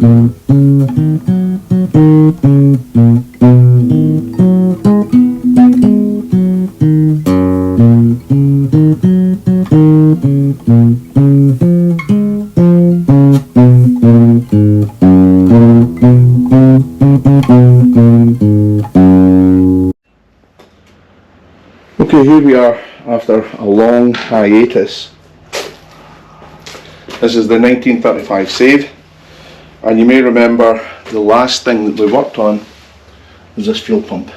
Okay, here we are after a long hiatus. This is the 1935 save, and you may remember the last thing that we worked on was this fuel pump,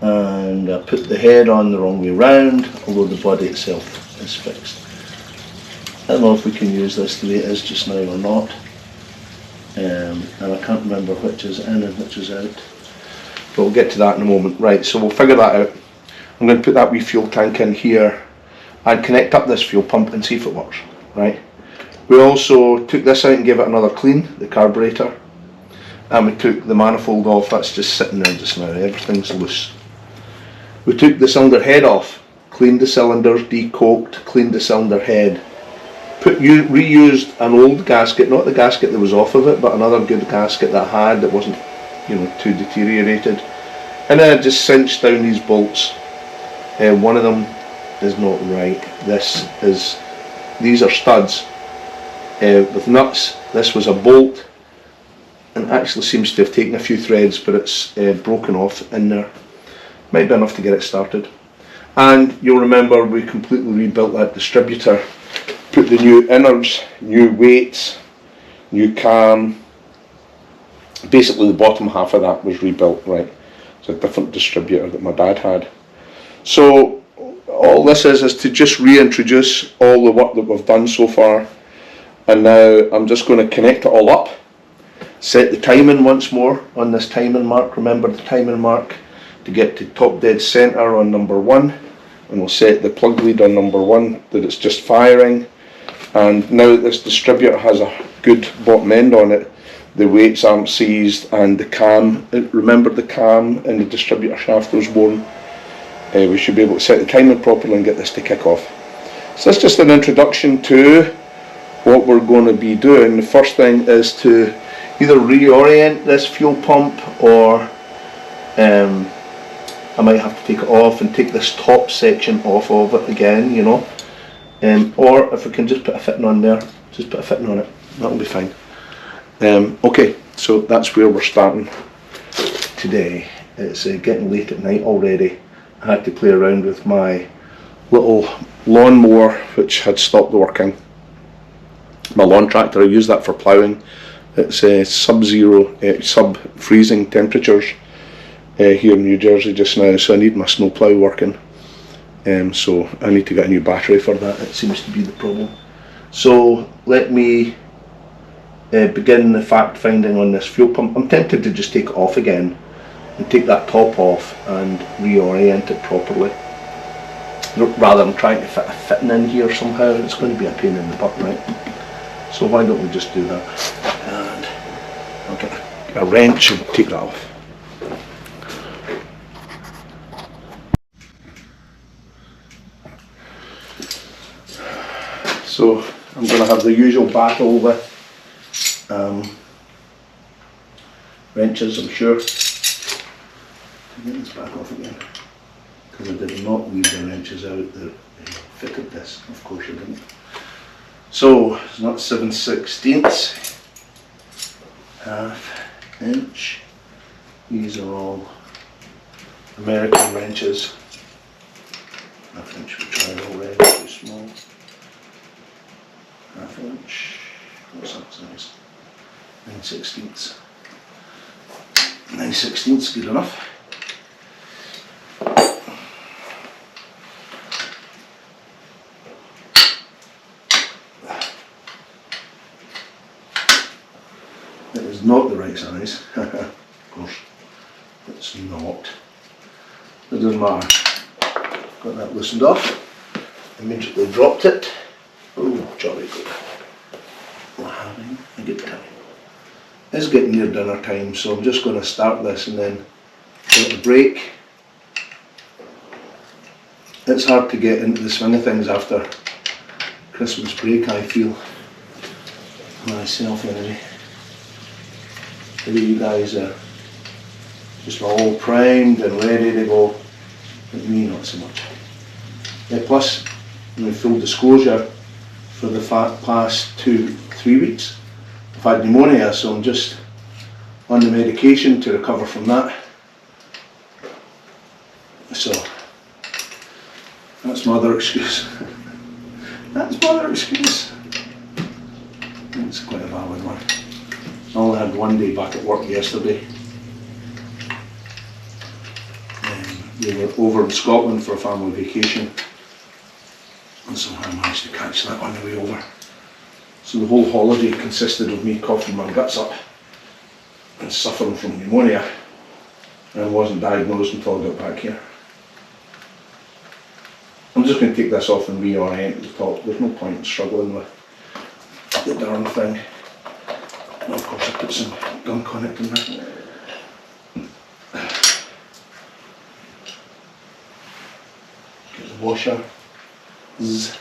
and I put the head on the wrong way round, although the body itself is fixed. I don't know if we can use this the way it is just now or not, and I can't remember which is in and which is out, but we'll get to that in a moment. Right, so we'll figure that out. I'm going to put that wee fuel tank in here and connect up this fuel pump and see if it works. Right. We also took this out and gave it another clean, the carburetor, and we took the manifold off. That's just sitting there just now, everything's loose. We took the cylinder head off, cleaned the cylinders, decoked, cleaned the cylinder head, reused an old gasket, not the gasket that was off of it, but another good gasket that I had that wasn't, too deteriorated, and then I just cinched down these bolts. One of them is not right. These are studs with nuts. This was a bolt, and actually seems to have taken a few threads, but it's broken off in there. Might be enough to get it started. And you'll remember we completely rebuilt that distributor, put the new innards, new weights, new cam. Basically the bottom half of that was rebuilt, right? It's a different distributor that my dad had. So all this is to just reintroduce all the work that we've done so far, and now I'm just going to connect it all up, set the timing once more on this timing mark. Remember the timing mark to get to top dead center on number 1, and we'll set the plug lead on number 1 that it's just firing. And now that this distributor has a good bottom end on it, the weights aren't seized, and the cam, remember the cam in the distributor shaft was worn. We should be able to set the timing properly and get this to kick off. So that's just an introduction to what we're going to be doing. The first thing is to either reorient this fuel pump, or I might have to take it off and take this top section off of it again, or if we can just put a fitting on there, just put a fitting on it, that'll be fine. Okay, so that's where we're starting today. It's getting late at night already. I had to play around with my little lawnmower which had stopped working. My lawn tractor, I use that for ploughing. It's sub-zero, sub-freezing temperatures here in New Jersey just now, so I need my snow plough working. So I need to get a new battery for that. It seems to be the problem. So let me begin the fact finding on this fuel pump. I'm tempted to just take it off again and take that top off and reorient it properly, rather than trying to fit a fitting in here somehow. It's going to be a pain in the butt, right? So why don't we just do that, and I'll get a wrench and take that off. So I'm going to have the usual battle with wrenches, I'm sure. Get this back off again, because I did not leave the wrenches out that fitted this, of course I didn't. So it's not 7/16, ½ inch. These are all American wrenches. ½ inch we tried already, too small. ½ inch, what's that size? 9/16. 9/16 good enough. It is not the right size. Of course, it's not. It doesn't matter. Got that loosened off. Immediately dropped it. Oh, jolly good. We're having a good time. It's getting near dinner time, so I'm just going to start this and then take a break. It's hard to get into the swing of things after Christmas break, I feel myself anyway. maybe you guys are just all primed and ready to go, but me not so much. Plus, full disclosure, for the past 2-3 weeks I've had pneumonia, so I'm just on the medication to recover from that. So that's my other excuse. That's my other excuse. It's quite a valid one. I only had one day back at work yesterday. We were over in Scotland for a family vacation, and somehow I managed to catch that on the way over. So the whole holiday consisted of me coughing my guts up and suffering from pneumonia, and I wasn't diagnosed until I got back here. I'm just going to take this off and reorient the top. There's no point in struggling with the darn thing. And of course I put some gunk on it, didn't I? Get the washer. And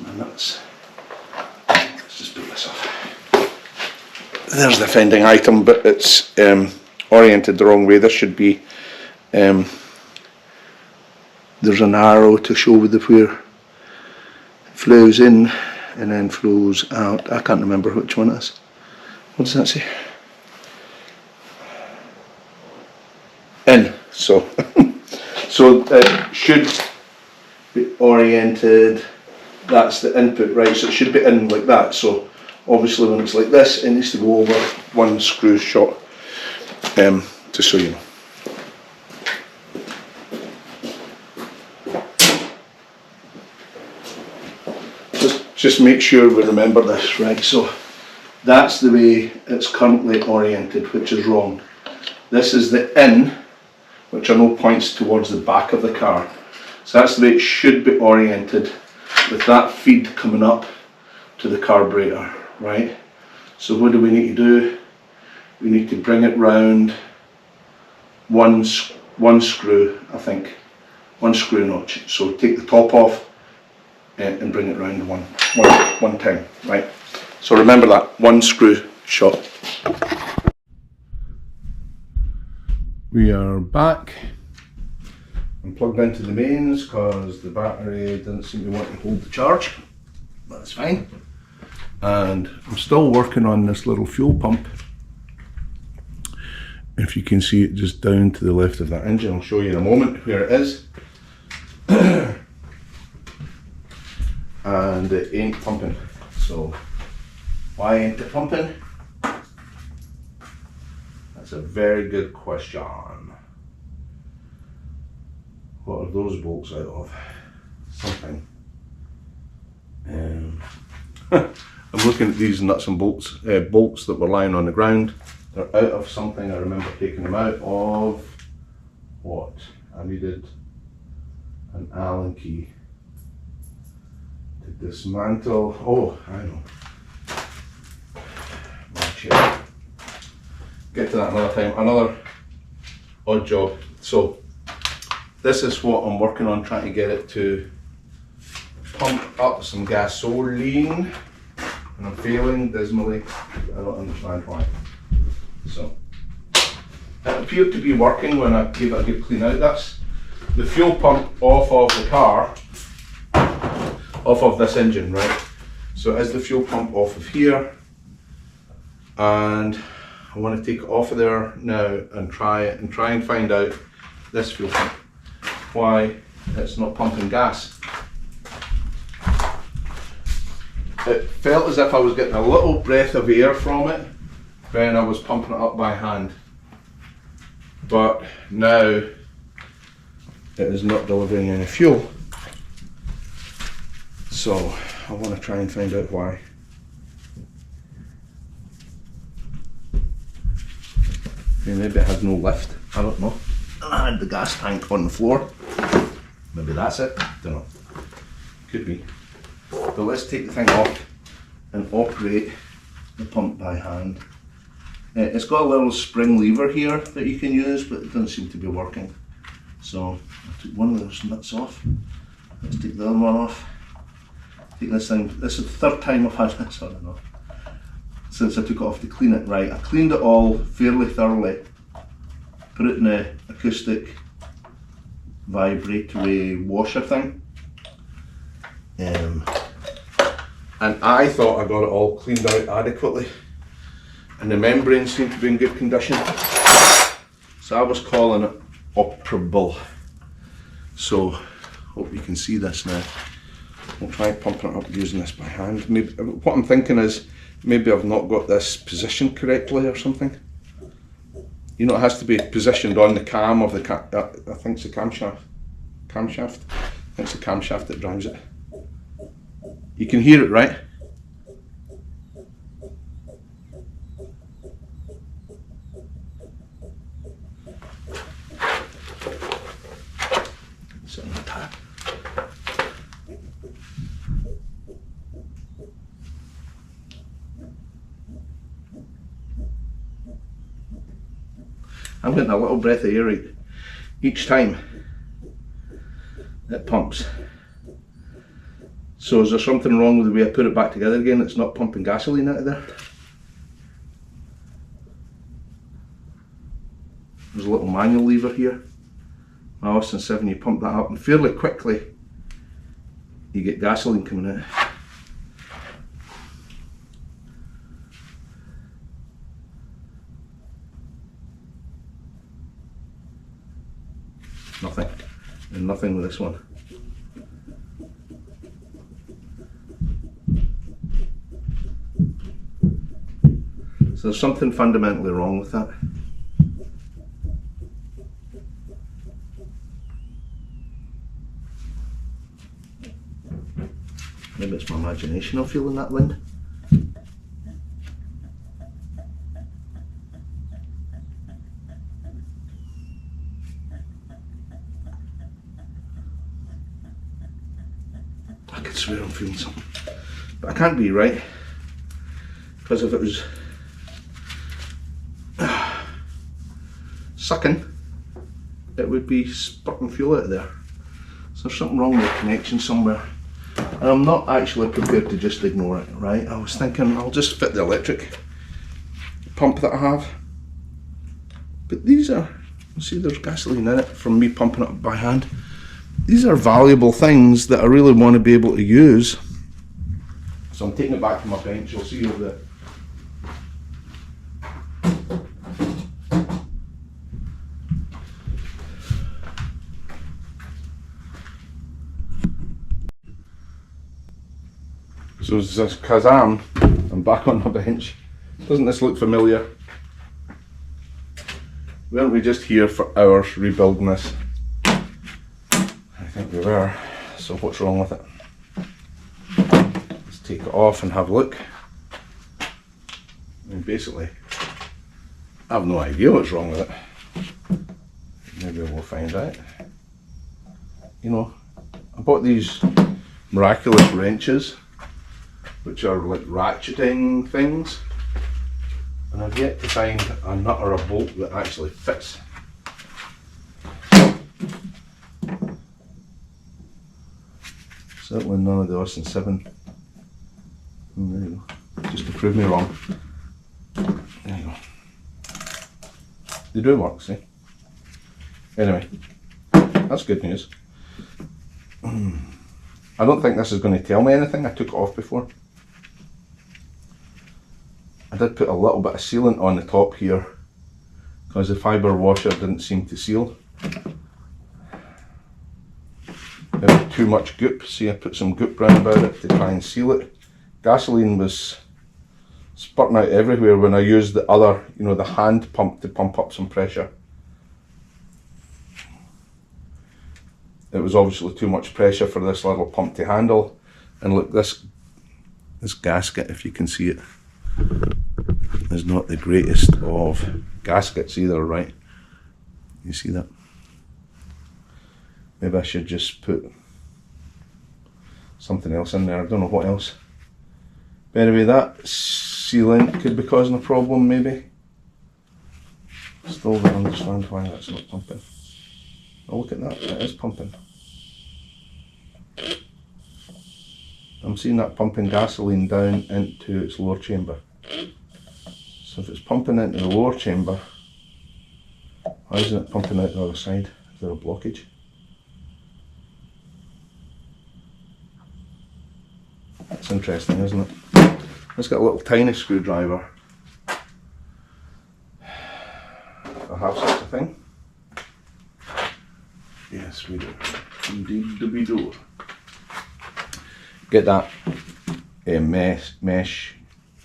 my nuts. Let's just put this off. There's the offending item, but it's oriented the wrong way. There should be there's an arrow to show where it flows in and then flows out. I can't remember which one it is. What does that say? In. So so it should be oriented. That's the input, right? So it should be in like that. So obviously when it's like this, it needs to go over one screw shot, just so you know. Just make sure we remember this, right? So that's the way it's currently oriented, which is wrong. This is the in, which I know points towards the back of the car. So that's the way it should be oriented, with that feed coming up to the carburetor, right? So what do we need to do? We need to bring it round one screw, I think, one screw notch. So take the top off and bring it round one time, right? So remember that, one screw shot. We are back. I'm plugged into the mains because the battery doesn't seem to want to hold the charge. That's fine. And I'm still working on this little fuel pump. If you can see it just down to the left of that engine, I'll show you in a moment where it is. And it ain't pumping. So why ain't it pumping? That's a very good question. What are those bolts out of? Something. I'm looking at these nuts and bolts that were lying on the ground. They're out of something. I remember taking them out of what? I needed an Allen key to dismantle. Oh, I know. Get to that another time. Another odd job. So this is what I'm working on, trying to get it to pump up some gasoline, and I'm failing dismally. I don't understand why. So it appeared to be working when I gave it a good clean out. That's the fuel pump off of the car, off of this engine, right? So it is the fuel pump off of here, and I want to take it off of there now and try and find out this fuel pump, why it's not pumping gas. It felt as if I was getting a little breath of air from it when I was pumping it up by hand, but now it is not delivering any fuel. So I want to try and find out why. Maybe it has no lift, I don't know. And I had the gas tank on the floor. Maybe that's it, don't know. Could be. But let's take the thing off and operate the pump by hand. It's got a little spring lever here that you can use, but it doesn't seem to be working. So I took one of those nuts off. Let's take the other one off. Take this thing. This is the third time I've had this, I don't know. since I took it off to clean it. Right, I cleaned it all fairly thoroughly, put it in a acoustic vibratory washer thing, and I thought I got it all cleaned out adequately, and the membrane seemed to be in good condition, so I was calling it operable. So hope you can see this now. I'll try pumping it up using this by hand. Maybe what I'm thinking is maybe I've not got this positioned correctly or something. You know, it has to be positioned on the cam of the I think it's the camshaft. I think it's the camshaft that drives it. You can hear it, right? Sit on the tap. I'm getting a little breath of air each time it pumps. So is there something wrong with the way I put it back together again? It's not pumping gasoline out of there. There's a little manual lever here. My Austin 7, you pump that up and fairly quickly you get gasoline coming out. Nothing, and nothing with this one. So there's something fundamentally wrong with that. Maybe it's my imagination I'm feeling that wind. I could swear I'm feeling something, but I can't be, right? Because if it was sucking, it would be spurting fuel out of there. So there's something wrong with the connection somewhere. And I'm not actually prepared to just ignore it, right? I was thinking I'll just fit the electric pump that I have. But these are, see there's gasoline in it from me pumping it by hand. These are valuable things that I really want to be able to use. So I'm taking it back to my bench. You'll see over there. So it's just Kazam, I'm back on my bench. Doesn't this look familiar? Weren't we just here for hours rebuilding this? I think we were. So what's wrong with it? Let's take it off and have a look. And basically, I have no idea what's wrong with it. Maybe we'll find out. You know, I bought these miraculous wrenches, which are like ratcheting things, and I've yet to find a nut or a bolt that actually fits. Certainly none of the Austin 7. There you go. Just to prove me wrong. There you go. They do work, see? Anyway, that's good news. I don't think this is going to tell me anything. I took it off before. I did put a little bit of sealant on the top here because the fibre washer didn't seem to seal. There was too much goop. See, I put some goop round about it to try and seal it. Gasoline was spurting out everywhere when I used the other, you know, the hand pump to pump up some pressure. It was obviously too much pressure for this little pump to handle. And look, this gasket, if you can see it, is not the greatest of gaskets either, right? You see that? Maybe I should just put something else in there. I don't know what else. But anyway, that sealant could be causing a problem, maybe. Still don't understand why that's not pumping. Oh, look at that, it is pumping. I'm seeing that pumping gasoline down into its lower chamber. So if it's pumping into the lower chamber, why isn't it pumping out the other side? Is there a blockage? That's interesting, isn't it? It's got a little tiny screwdriver. I have such a thing. Yes, we do. Indeed, we do. Get that mesh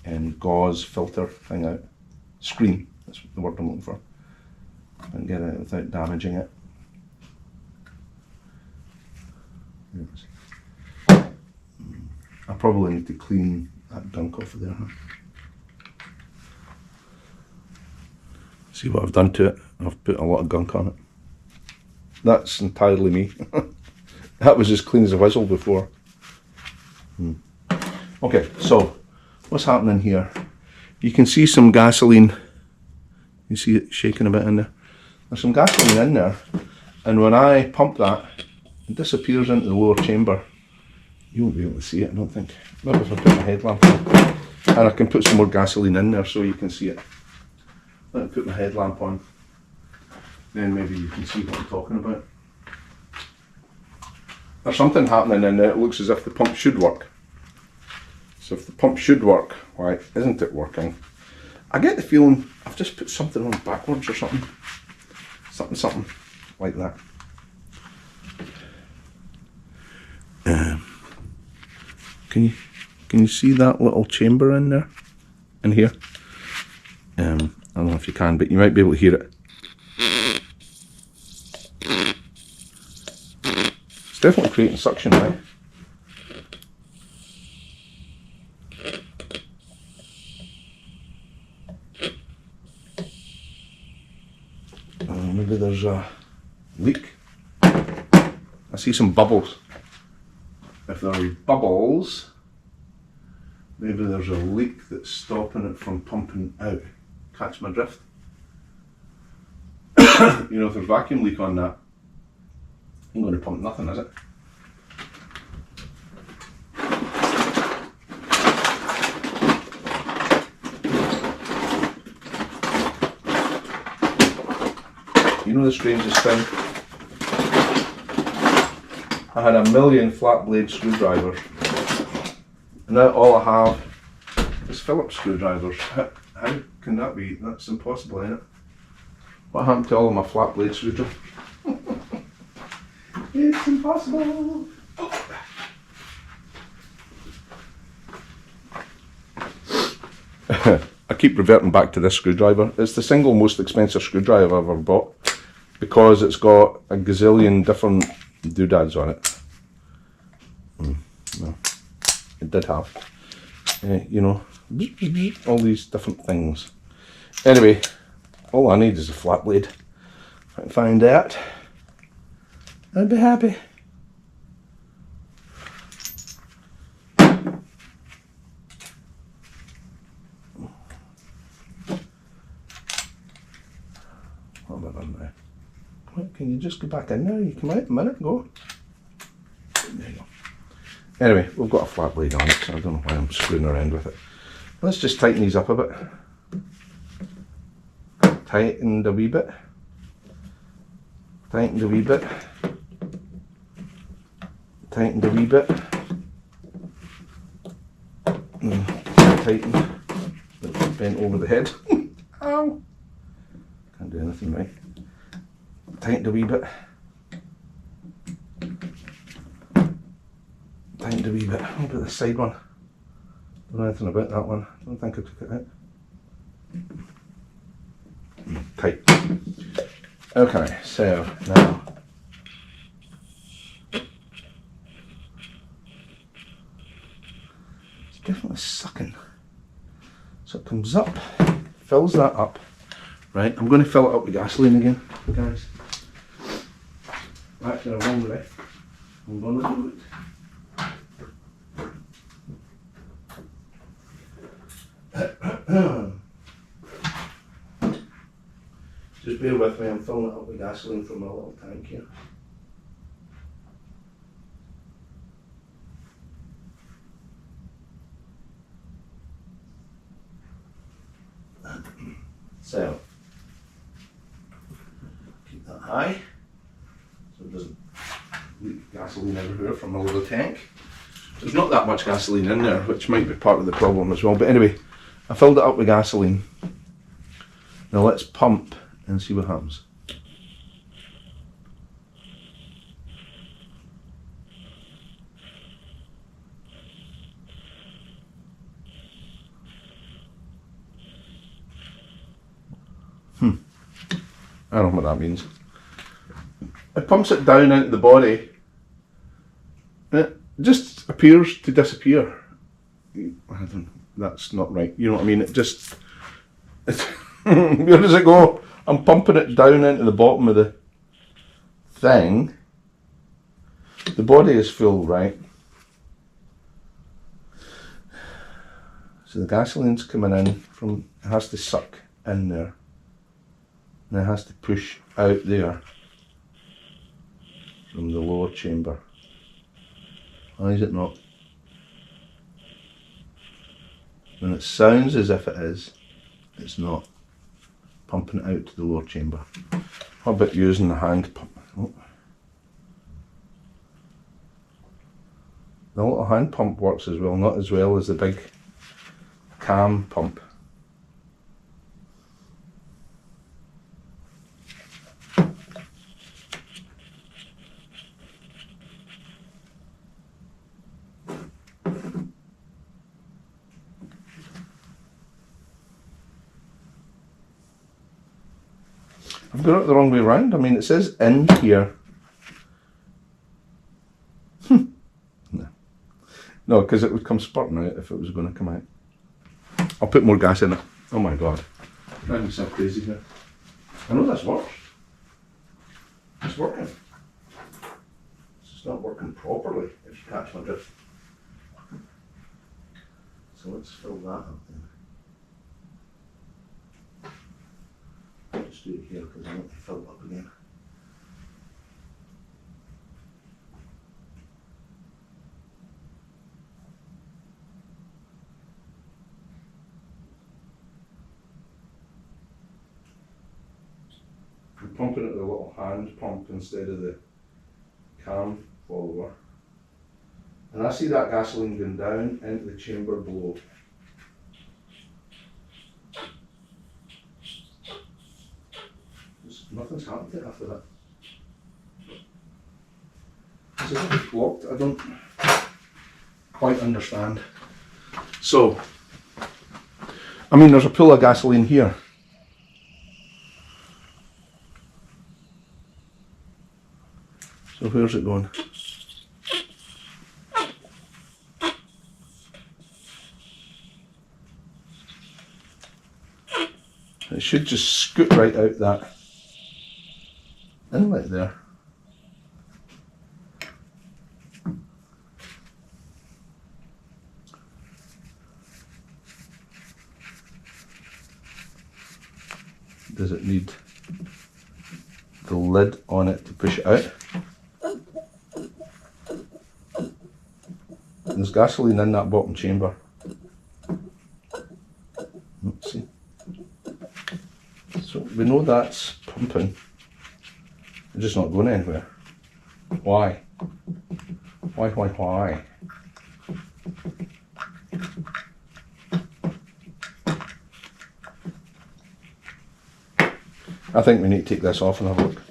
and gauze filter thing out. Screen, that's the word I'm looking for. And get it without damaging it. I probably need to clean that gunk off of there. Huh? See what I've done to it? I've put a lot of gunk on it. That's entirely me. That was as clean as a whistle before. Okay, so what's happening here? You can see some gasoline. You see it shaking a bit in there. There's some gasoline in there, and when I pump that, it disappears into the lower chamber. You won't be able to see it, I don't think. Maybe if I put my headlamp on. And I can put some more gasoline in there so you can see it. Let me put my headlamp on. Then maybe you can see what I'm talking about. There's something happening in there. It looks as if the pump should work. So if the pump should work, why isn't it working? I get the feeling I've just put something on backwards or something. Something like that. Can you see that little chamber in there? In here? I don't know if you can, but you might be able to hear it. It's definitely creating suction, right? Maybe there's a leak. I see some bubbles. If there are bubbles, maybe there's a leak that's stopping it from pumping out. Catch my drift? You know, if there's a vacuum leak on that, I'm going to pump nothing, is it? You know the strangest thing? I had a million flat blade screwdrivers, and now all I have is Phillips screwdrivers. How can that be? That's impossible, isn't it? What happened to all of my flat blade screwdrivers? It's impossible! I keep reverting back to this screwdriver. It's the single most expensive screwdriver I've ever bought because it's got a gazillion different doodads on it. No, it did have, you know, all these different things. Anyway, all I need is a flat blade. If I can find that, I'd be happy. What have I done now? What, can you just go back in there? You come out a minute ago. There you go. Anyway, we've got a flat blade on it, so I don't know why I'm screwing around with it. Let's just tighten these up a bit. Tighten a wee bit. Tighten a wee bit. Tighten a wee bit. Tighten. Bent over the head. Ow! Can't do anything right. Tighten a wee bit. Tightened a wee bit. What about the side one? Don't know anything about that one. Don't think I took it out. Tight. Okay, so now it's definitely sucking. So it comes up, fills that up. Right, I'm going to fill it up with gasoline again, guys. Back to the wrong way. I'm going to do it. Just bear with me, I'm filling it up with gasoline from my little tank here. So keep that high so it doesn't leak gasoline everywhere from the little tank. There's not that much gasoline in there, which might be part of the problem as well. But anyway, I filled it up with gasoline. Now let's pump and see what happens. I don't know what that means. It pumps it down into the body and it just appears to disappear. That's not right. You know what I mean? Where does it go? I'm pumping it down into the bottom of the thing. The body is full, right? So the gasoline's coming in from, it has to suck in there. And it has to push out there from the lower chamber. Why is it not? When it sounds as if it is, it's not. Pumping it out to the lower chamber. How about using the hand pump? Oh. The little hand pump works as well, not as well as the big cam pump. I've got it the wrong way around. I mean, it says in here. No, because it would come spurting out if it was going to come out. I'll put more gas in it. Oh my god. Driving myself crazy here. I know this works. It's working. It's just not working properly, if you catch my drift. So let's fill that up then. Just do it here because I want to fill it up again. I'm pumping it with a little hand pump instead of the cam follower. And I see that gasoline going down into the chamber below. Nothing's happened to it after that. Is it blocked? I don't quite understand. So, I mean, there's a pool of gasoline here. So where's it going? It should just scoot right out that inlet there. Does it need the lid on it to push it out? There's gasoline in that bottom chamber. Let's see. So we know that's pumping. It's just not going anywhere. Why? Why? I think we need to take this off and have a look.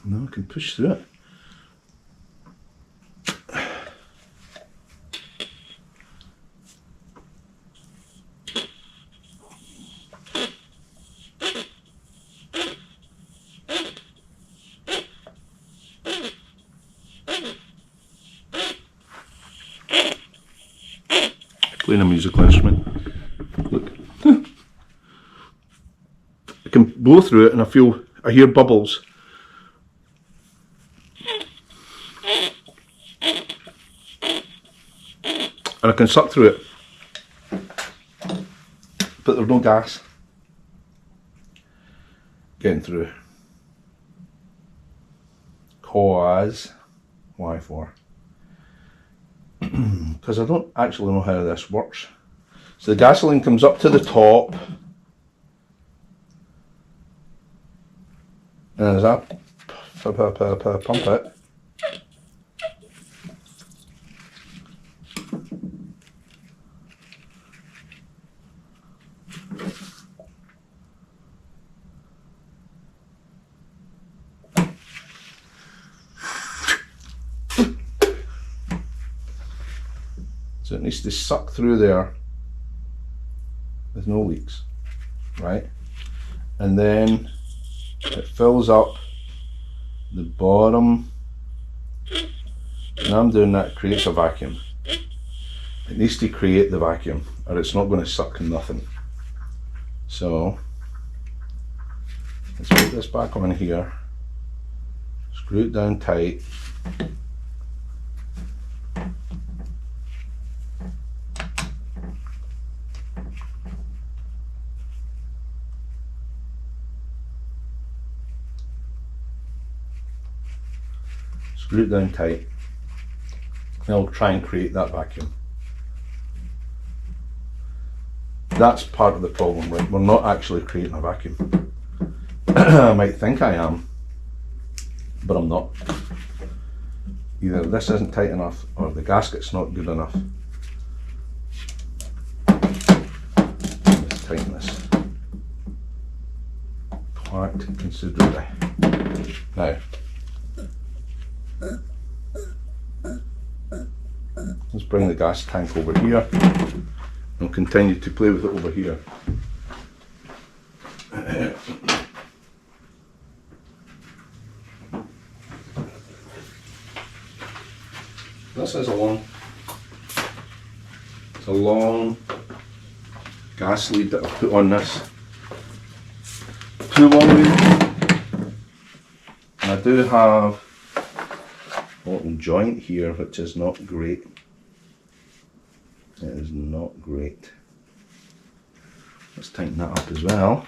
No, I can push through it. Playing a musical instrument. Look. I can blow through it and I hear bubbles. And I can suck through it. But there's no gas getting through. Cause, why for? Because I don't actually know how this works. So the gasoline comes up to the top, and as that pump it, so it needs to suck through there with no leaks, right? And then it fills up the bottom, and I'm doing that, it creates a vacuum. It needs to create the vacuum or it's not going to suck nothing. So let's put this back on here, screw it down tight. Screw it down tight, and I'll try and create that vacuum. That's part of the problem, right? We're not actually creating a vacuum. I might think I am, but I'm not. Either this isn't tight enough or the gasket's not good enough. Let's tighten this quite considerably. Now, let's bring the gas tank over here and continue to play with it over here. This is a long gas lead that I've put on this. Too long lead. And I do have a little joint here which is not great. It is not great. Let's tighten that up as well.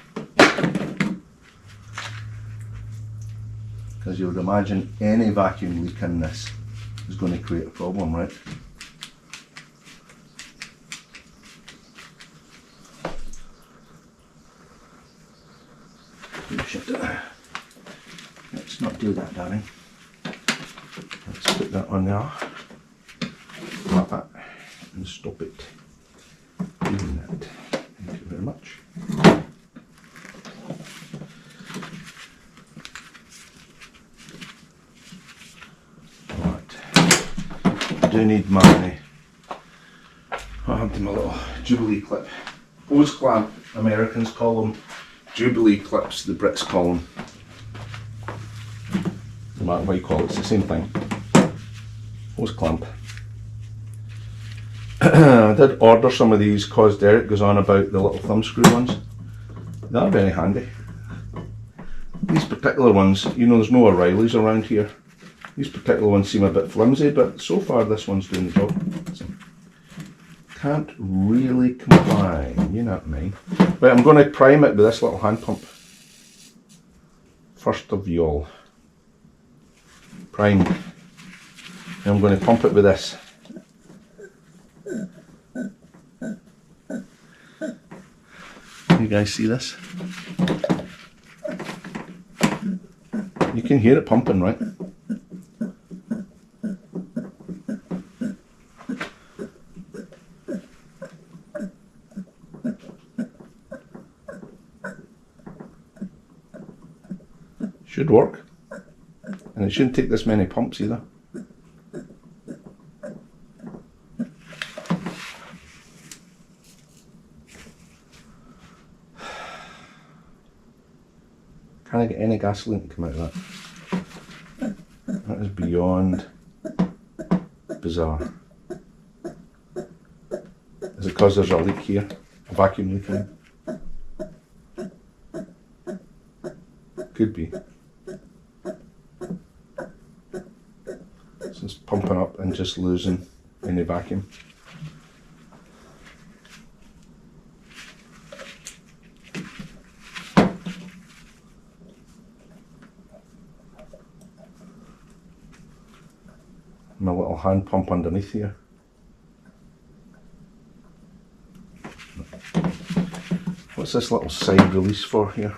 Because you would imagine any vacuum leak in this is going to create a problem, right? Let's not do that, darling. Let's put that on there. Like that. And stop it doing that. Thank you very much. Right. I do need my, what happened to my little Jubilee clip? Hose clamp, Americans call them. Jubilee clips, the Brits call them. No matter what you call it, it's the same thing. Hose clamp. I did order some of these because Derek goes on about the little thumb screw ones. They're very handy. These particular ones, you know, there's no O'Reillys around here. These particular ones seem a bit flimsy, but so far this one's doing the job. So, can't really complain, you know what I mean. Right, I'm going to prime it with this little hand pump. First of all. Primed. And I'm going to pump it with this. You guys see this? You can hear it pumping, right? Should work. And it shouldn't take this many pumps either. Can I get any gasoline to come out of that? That is beyond bizarre. Is it because there's a leak here? A vacuum leak in it? Could be. So it's pumping up and just losing any vacuum. My little hand pump underneath here. What's this little side release for here?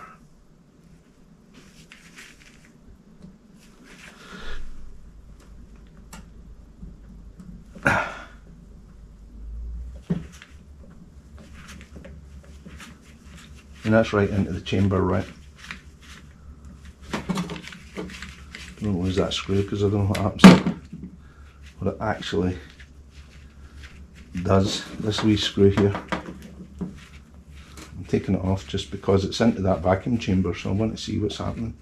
And that's right into the chamber, right? Don't lose that screw because I don't know what happens to it. What it actually does, this wee screw here, I'm taking it off just because it's into that vacuum chamber, so I want to see what's happening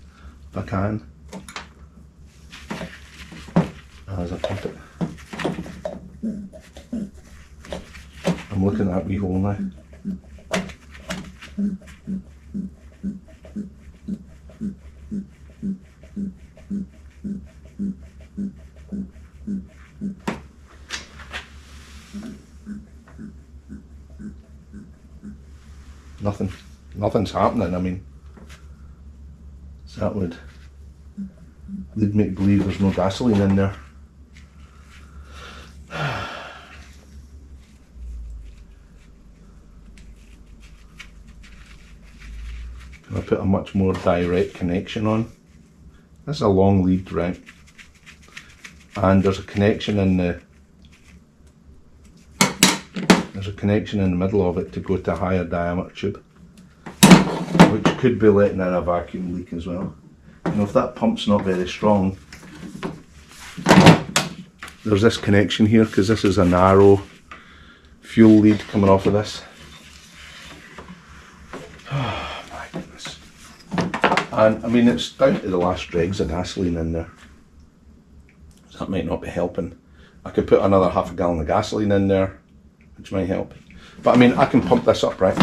if I can as I pump it. I'm looking at that wee hole now. Nothing's happening. I mean, so that would lead me to believe there's no gasoline in there. Can I put a much more direct connection on? This is a long lead, right? And there's a connection in the middle of it to go to a higher diameter tube, which could be letting in a vacuum leak as well. You know, if that pump's not very strong, there's this connection here because this is a narrow fuel lead coming off of this. Oh my goodness. And I mean, it's down to the last dregs of gasoline in there. So that might not be helping. I could put another half a gallon of gasoline in there, which might help. But I mean, I can pump this up, right?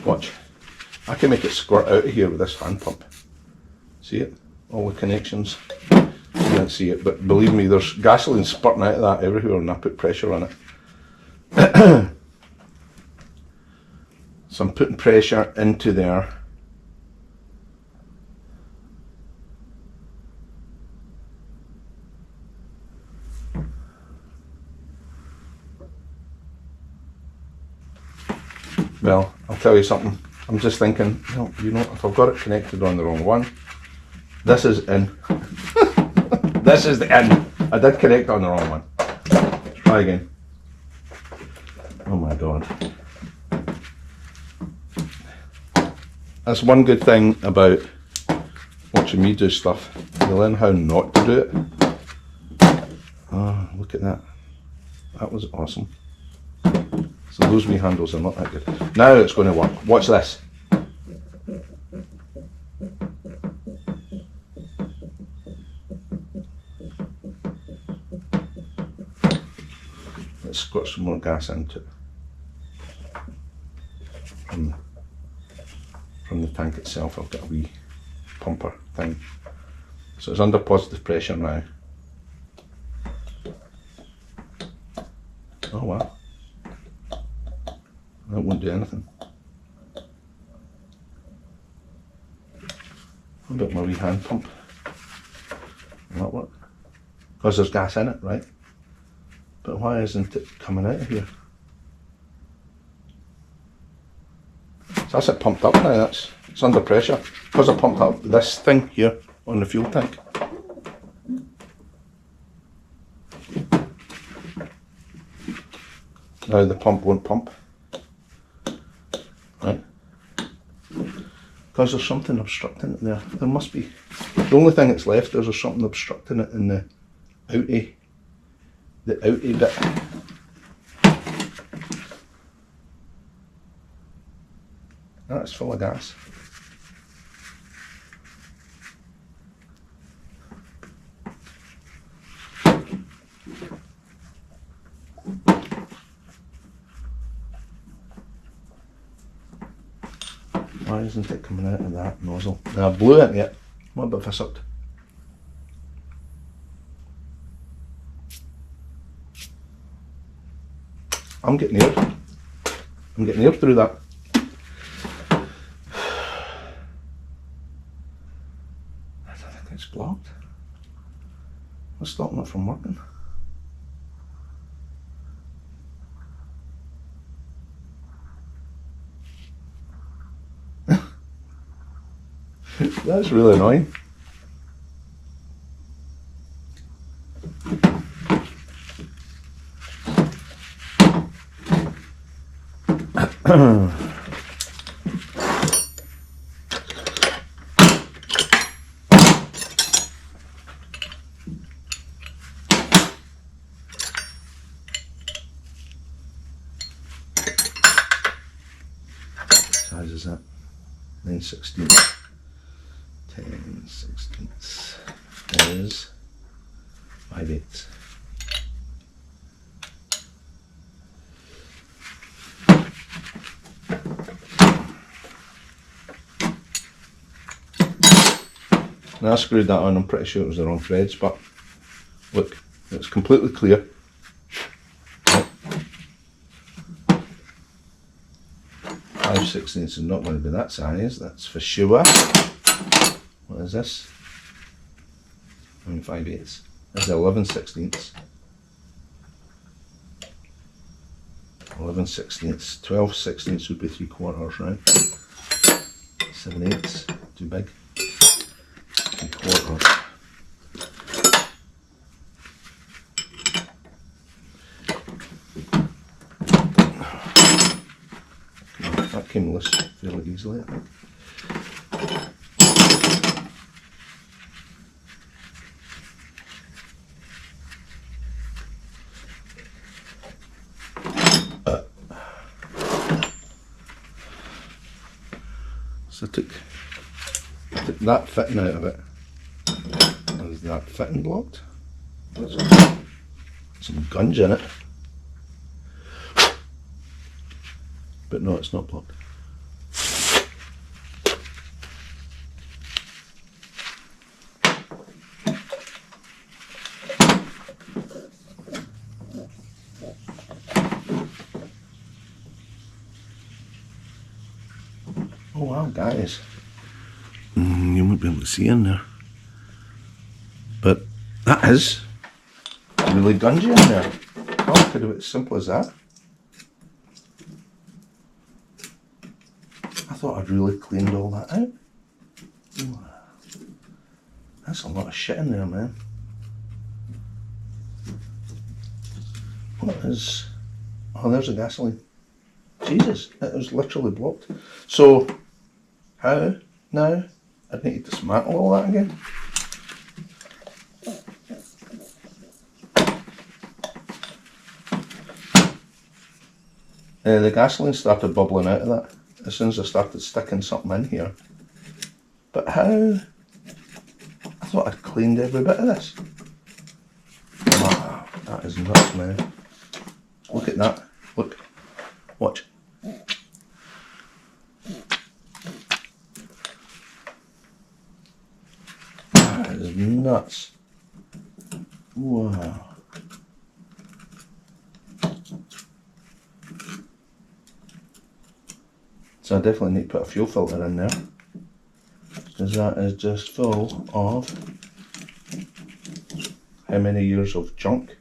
Watch. I can make it squirt out of here with this hand pump. See it? All the connections. You can't see it, but believe me, there's gasoline spurting out of that everywhere and I put pressure on it. So I'm putting pressure into there. Well, I'll tell you something. I'm just thinking, no, you know, if I've got it connected on the wrong one, this is in. This is the in. I did connect on the wrong one. Let's try again. Oh my God. That's one good thing about watching me do stuff. You learn how not to do it. Oh, look at that. That was awesome. So those wee handles are not that good. Now it's going to work. Watch this. Let's squirt some more gas into it from the tank itself. I've got a wee pumper thing. So it's under positive pressure now. Oh wow. That won't do anything. A bit more wee hand pump. Will that work? Because there's gas in it, right? But why isn't it coming out of here? So that's it pumped up now, it's under pressure. Because I pumped up this thing here on the fuel tank. Now the pump won't pump. Right? Because there's something obstructing it there. There must be. The only thing that's left is there's something obstructing it in the outie bit. That's full of gas. Why isn't it coming out of that nozzle? Now I blew it yet. What about if I sucked? I'm getting air. I'm getting air through that. I think it's blocked. What's stopping it from working? That's really annoying. Size is that? 9/16. 10/16 is 5/8. Now I screwed that on, I'm pretty sure it was the wrong threads, but look, it's completely clear. 5/16 is not going to be that size, that's for sure. What is this? 5/8. This is 11/16. 11/16. 12/16 would be 3/4, right? 7/8, too big. 3/4. That came loose fairly easily, I think. So I took that fitting out of it. Is that fitting blocked? There's some gunge in it. But no, it's not blocked. Oh wow, guys. You won't be able to see in there. But that is really gungy in there. Oh, could have it as simple as that. I thought I'd really cleaned all that out. Ooh, that's a lot of shit in there, man. What is... Oh, there's a gasoline. Jesus, it was literally blocked. So, how now? I'd need to dismantle all that again. The gasoline started bubbling out of that as soon as I started sticking something in here. But how? I thought I'd cleaned every bit of this. Wow, that is nuts, man. Look at that. Look. Watch. That is nuts. Wow. So I definitely need to put a fuel filter in there, because that is just full of how many years of junk.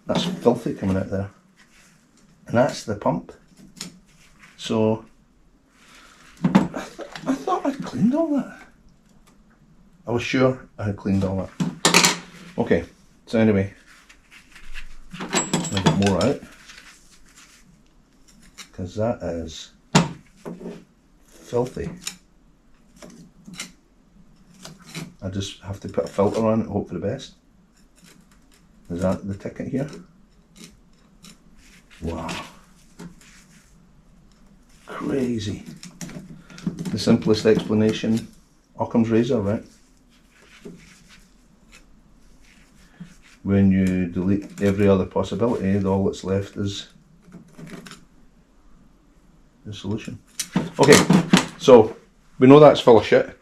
That's filthy coming out there. And that's the pump. So I thought I'd cleaned all that. I was sure I had cleaned all that. Okay. So anyway, I'll get more out, because that is filthy. I just have to put a filter on it and hope for the best. Is that the ticket here? Wow. Crazy. The simplest explanation, Occam's razor, right? When you delete every other possibility, all that's left is the solution. Okay, so we know that's full of shit.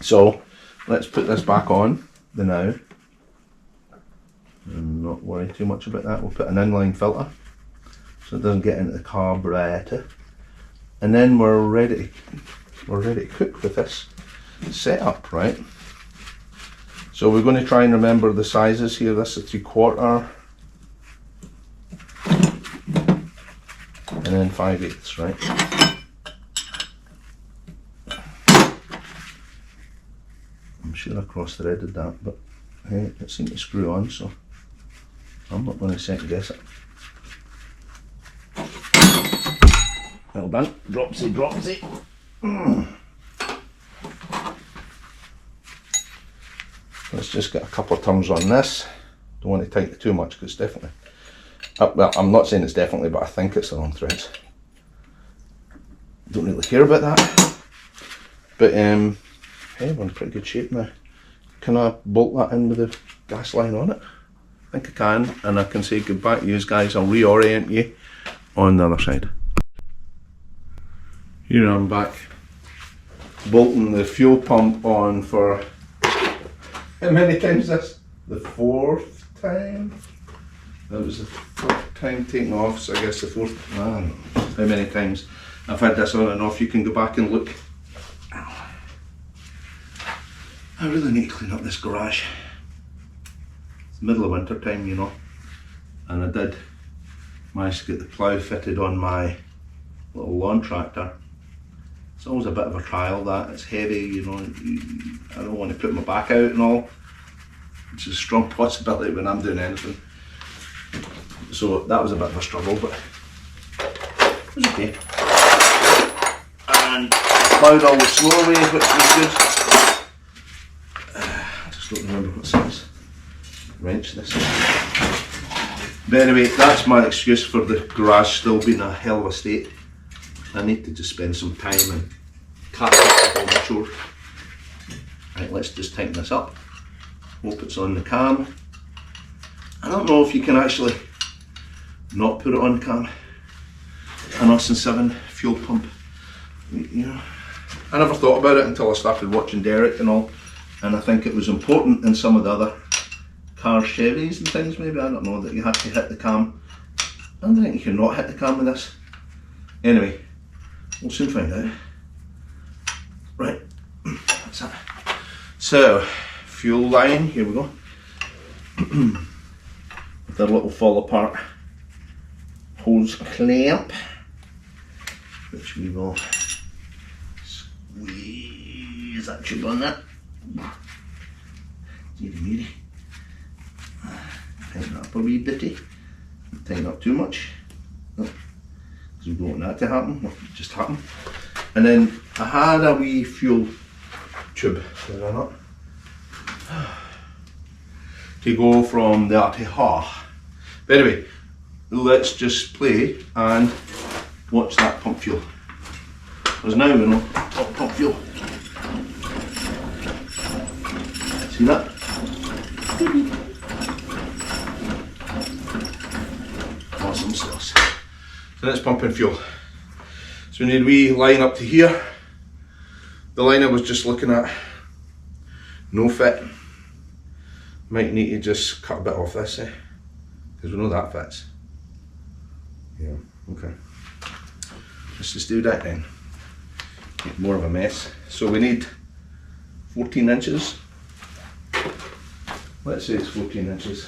So let's put this back on the now. And not worry too much about that. We'll put an inline filter so it doesn't get into the carburetor. And then we're ready to cook with this setup, right? So we're going to try and remember the sizes here. This is 3/4. then 5/8, right? I'm sure I cross-threaded that, but hey, it seemed to screw on, so I'm not going to second guess it. Well done. Dropsy, dropsy. Let's just get a couple of turns on this. Don't want to tighten it too much because it's definitely, well, I'm not saying it's definitely, but I think it's the wrong threads. Don't really care about that. But hey, we're in pretty good shape now. Can I bolt that in with the gas line on it? I think I can, and I can say goodbye to you guys. I'll reorient you on the other side. Here I'm back, bolting the fuel pump on for, how many times this? The 4th time? That was the 4th time taking off, so I guess the 4th, I don't know how many times I've had this on and off. You can go back and look. I really need to clean up this garage. It's the middle of winter time, you know, and I did manage to get the plough fitted on my little lawn tractor. It's always a bit of a trial, that. It's heavy, you know, I don't want to put my back out and all. It's a strong possibility when I'm doing anything. So that was a bit of a struggle, but it was okay. And ploughed all the snow away, which was good. I just don't remember what size wrench this is. But anyway, that's my excuse for the garage still being a hell of a state. I need to just spend some time and catch up with all my chores. Right, let's just tighten this up. Hope it's on the cam. I don't know if you can actually not put it on cam. An Austin 7 fuel pump. You know, I never thought about it until I started watching Derek and all, and I think it was important in some of the other car Chevys and things, maybe, I don't know, that you had to hit the cam. I don't think you can not hit the cam with this. Anyway, we'll soon find out. Right, that's it. So, fuel line, here we go. With a little fall apart hose clamp, which we will squeeze that tube on that. Meaty. Tighten up a wee bitty. Tighten up too much. Because we don't want that to happen. What just happened. And then I had a wee fuel tube, did I not? To go from there to here. But anyway, let's just play and watch that pump fuel. Because now we know pump fuel. See that? Awesome sauce. So that's pumping fuel. So we need a wee line up to here. The line I was just looking at, no fit. Might need to just cut a bit off this, because we know that fits. Yeah, okay. Let's just do that then. Make more of a mess. So we need 14 inches. Let's say it's 14 inches.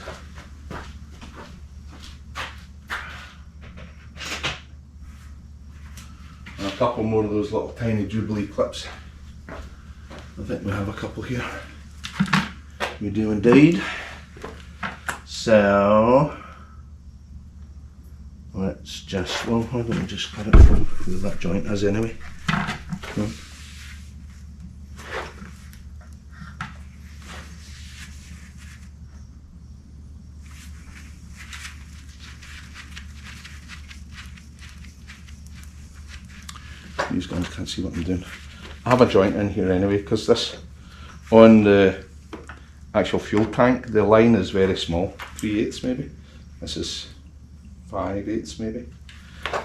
And a couple more of those little tiny Jubilee clips. I think we have a couple here. We do indeed. So let's just, well, why don't we just cut it from where that joint is anyway. These guys can't see what I'm doing. I have a joint in here anyway, because this, on the actual fuel tank, the line is very small, 3/8 maybe. This is 5/8 maybe.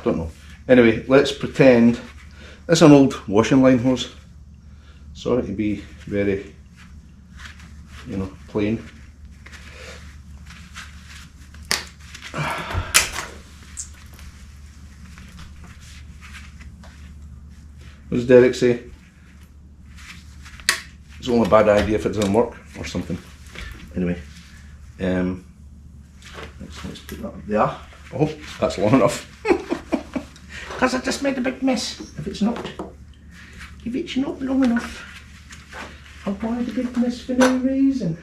Don't know. Anyway, let's pretend it's an old washing line hose. Sorry to be very, you know, plain. What does Derek say? It's only a bad idea if it doesn't work or something. Anyway, let's put that up there. Oh, that's long enough. because I just made a big mess. If it's not long enough, I've made a big mess for no reason.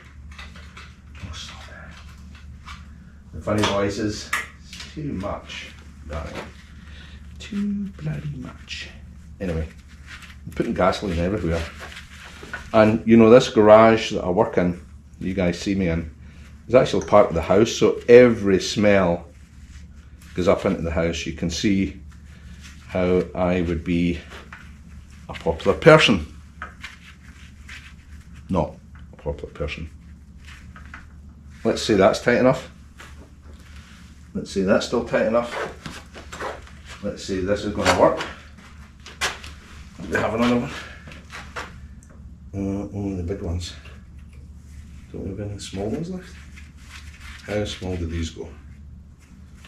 Oh, stop it. The funny voice is too much, darling. Too bloody much. Anyway, I'm putting gasoline everywhere. And you know, this garage that I work in, you guys see me in, is actually part of the house, so every smell goes up into the house. You can see how I would be a popular person. Not a popular person. Let's see, that's tight enough. Let's see, that's still tight enough. Let's see, this is going to work. We have another one. Only the big ones. Don't we have any small ones left? How small do these go?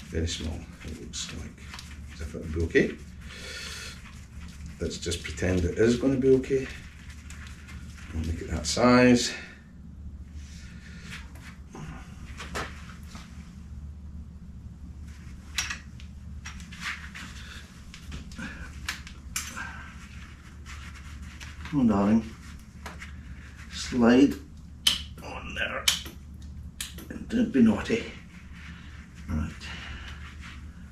Very small. It looks like as if it would be okay. Let's just pretend it is going to be okay. I'll make it that size. Come on, darling. Slide on there. And don't be naughty. Right.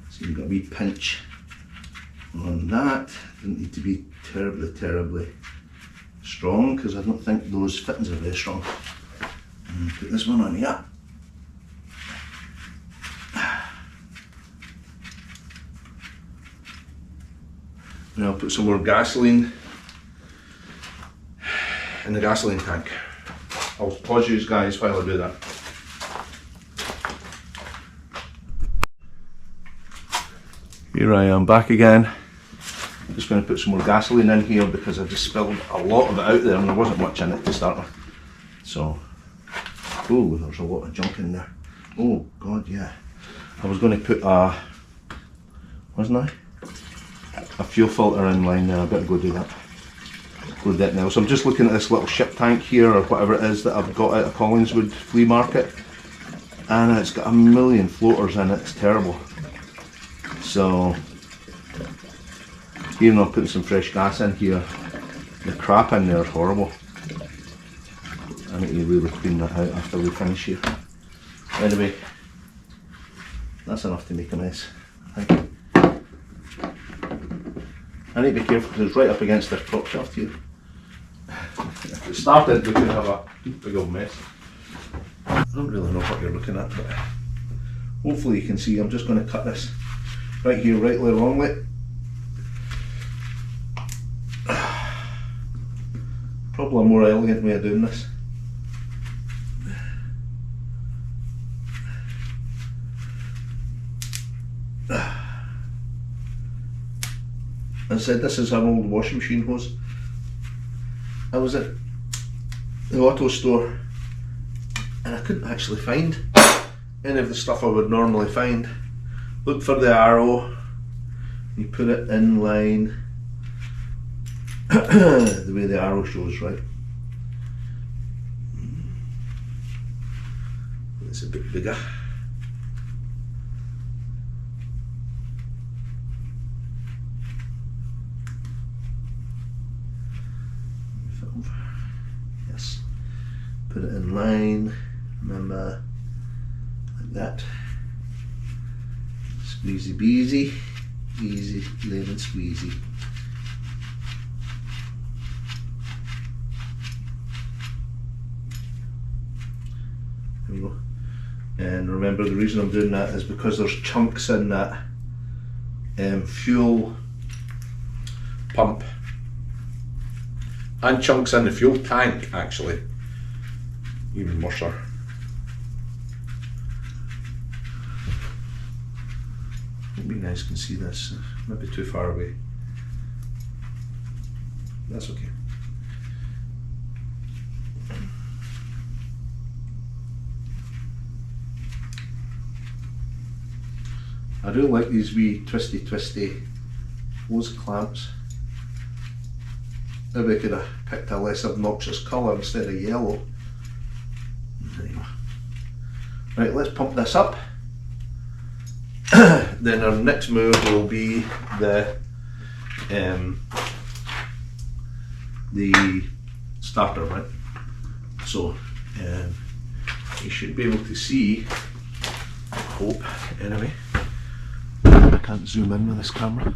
So you've got a wee pinch on that. Doesn't need to be terribly strong, because I don't think those fittings are very strong. And put this one on here. Now I'll put some more gasoline in the gasoline tank. I'll pause you guys while I do that. Here I am back again. Just going to put some more gasoline in here because I just spilled a lot of it out there and there wasn't much in it to start with. So, oh, there's a lot of junk in there. Oh God, yeah. I was going to put a, wasn't I? A fuel filter in line there. I better go do that. Go do that now. So I'm just looking at this little ship tank here, or whatever it is that I've got out of Collingswood flea market, and it's got a million floaters in it. It's terrible. So even though I'm putting some fresh gas in here, the crap in there is horrible. I need to really clean that out after we finish here. Anyway, that's enough to make a mess, I think. I need to be careful because it's right up against this prop shaft here. If it started, we could have a big old mess. I don't really know what you're looking at, but hopefully you can see. I'm just going to cut this right here, rightly or wrongly. Probably a more elegant way of doing this. I said this is an old washing machine hose. I was at the auto store and I couldn't actually find any of the stuff I would normally find. Look for the arrow, you put it in line the way the arrow shows, right? It's a bit bigger. Yes, put it in line, remember, like that. Squeezy beezy, easy, lemon squeezy. There we go. And remember, the reason I'm doing that is because there's chunks in that fuel pump and chunks in the fuel tank, actually, even more so. Maybe you guys can see this, maybe too far away. That's okay. I do like these wee twisty hose clamps. Maybe I could have picked a less obnoxious colour instead of yellow. There you go. Right, let's pump this up then our next move will be the starter, right? So you should be able to see, I hope anyway, I can't zoom in with this camera.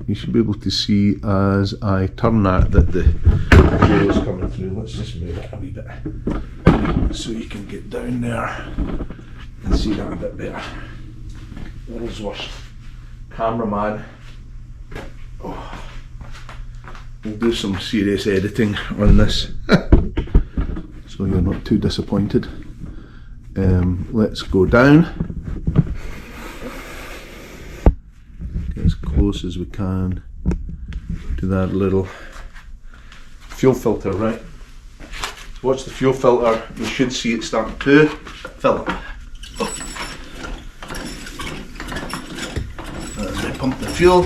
You should be able to see as I turn that the fuel is coming through. Let's just move it a wee bit so you can get down there and see that a bit better. World's worst cameraman. Oh. We'll do some serious editing on this so you're not too disappointed. Let's go down. Get as close as we can to that little fuel filter, right? Watch the fuel filter, you should see it starting to fill up. As I pump the fuel,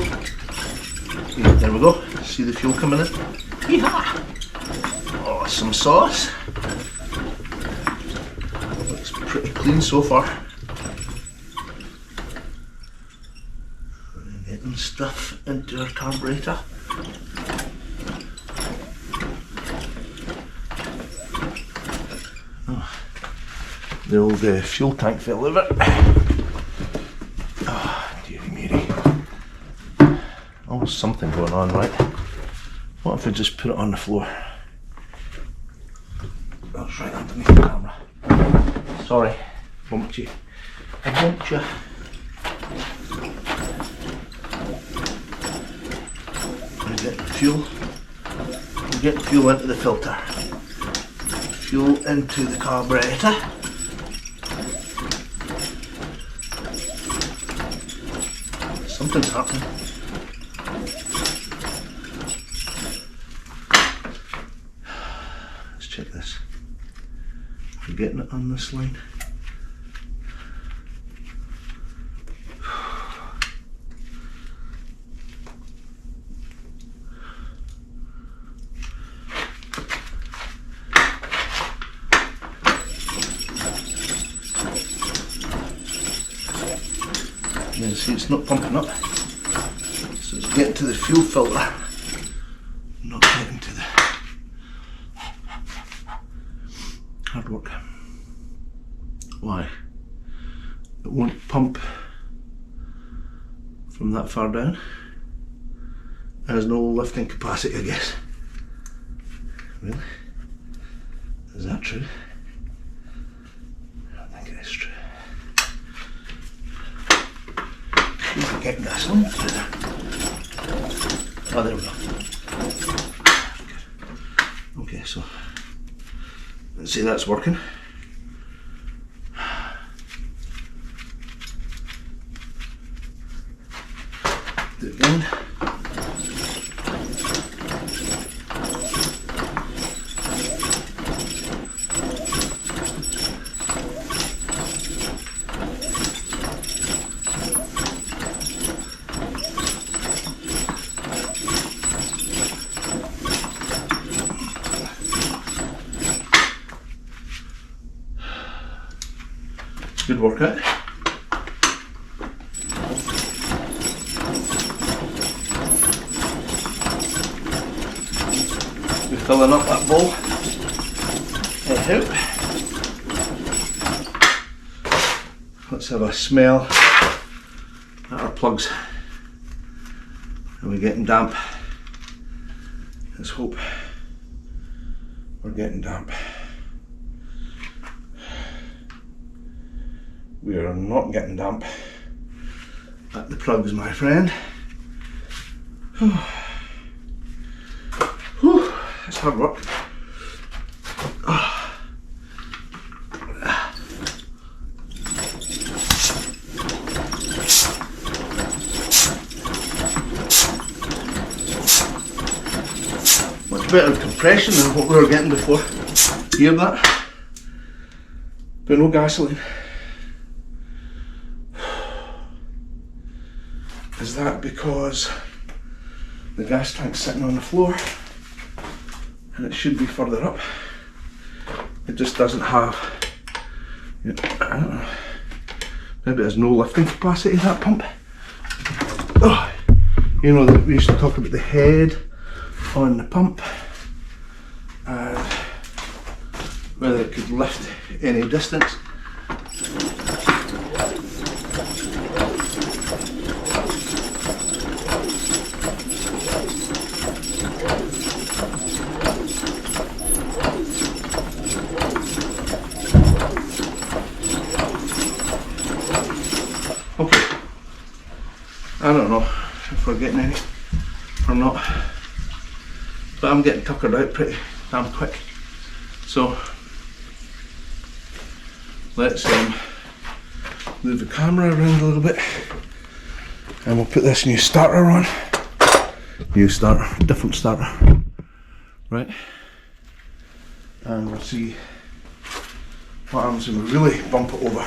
yeah, there we go, see the fuel coming in. Yeehaw! Oh, some sauce. Looks pretty clean so far. Getting stuff into our carburetor. The old fuel tank fell over. Oh, dearie Mary. Oh, something going on, right? What if I just put it on the floor? That's right underneath the camera. Sorry, bumped you. I bumped you. We get fuel. We get fuel into the filter. Fuel into the carburetor. Something's happening. Let's check this. We're getting it on this line. You can see it's not pumping up, so it's getting to the fuel filter, not getting to the hard work. Why? It won't pump from that far down. It has no lifting capacity, I guess. Really? Is that true? I don't think it is true. Getting this on through there. Oh, there we go. Good. Okay, so let's see that's working. Do it again. Good workout. We're filling up that bowl. Anyhow, let's have a smell at our plugs. Are we getting damp? Let's hope we're getting damp. We are not getting damp at the plugs, my friend. Whew, that's hard work. Much better compression than what we were getting before. Hear that? But no gasoline. Is that because the gas tank's sitting on the floor and it should be further up? It just doesn't have, I don't know, Maybe it has no lifting capacity, that pump. Oh, you know that we used to talk about the head on the pump and whether it could lift any distance. Okay, I don't know if we're getting any or not, but I'm getting tuckered out pretty damn quick. So let's move the camera around a little bit and we'll put this new starter on. New starter, different starter, right? And we'll see what happens when we really bump it over.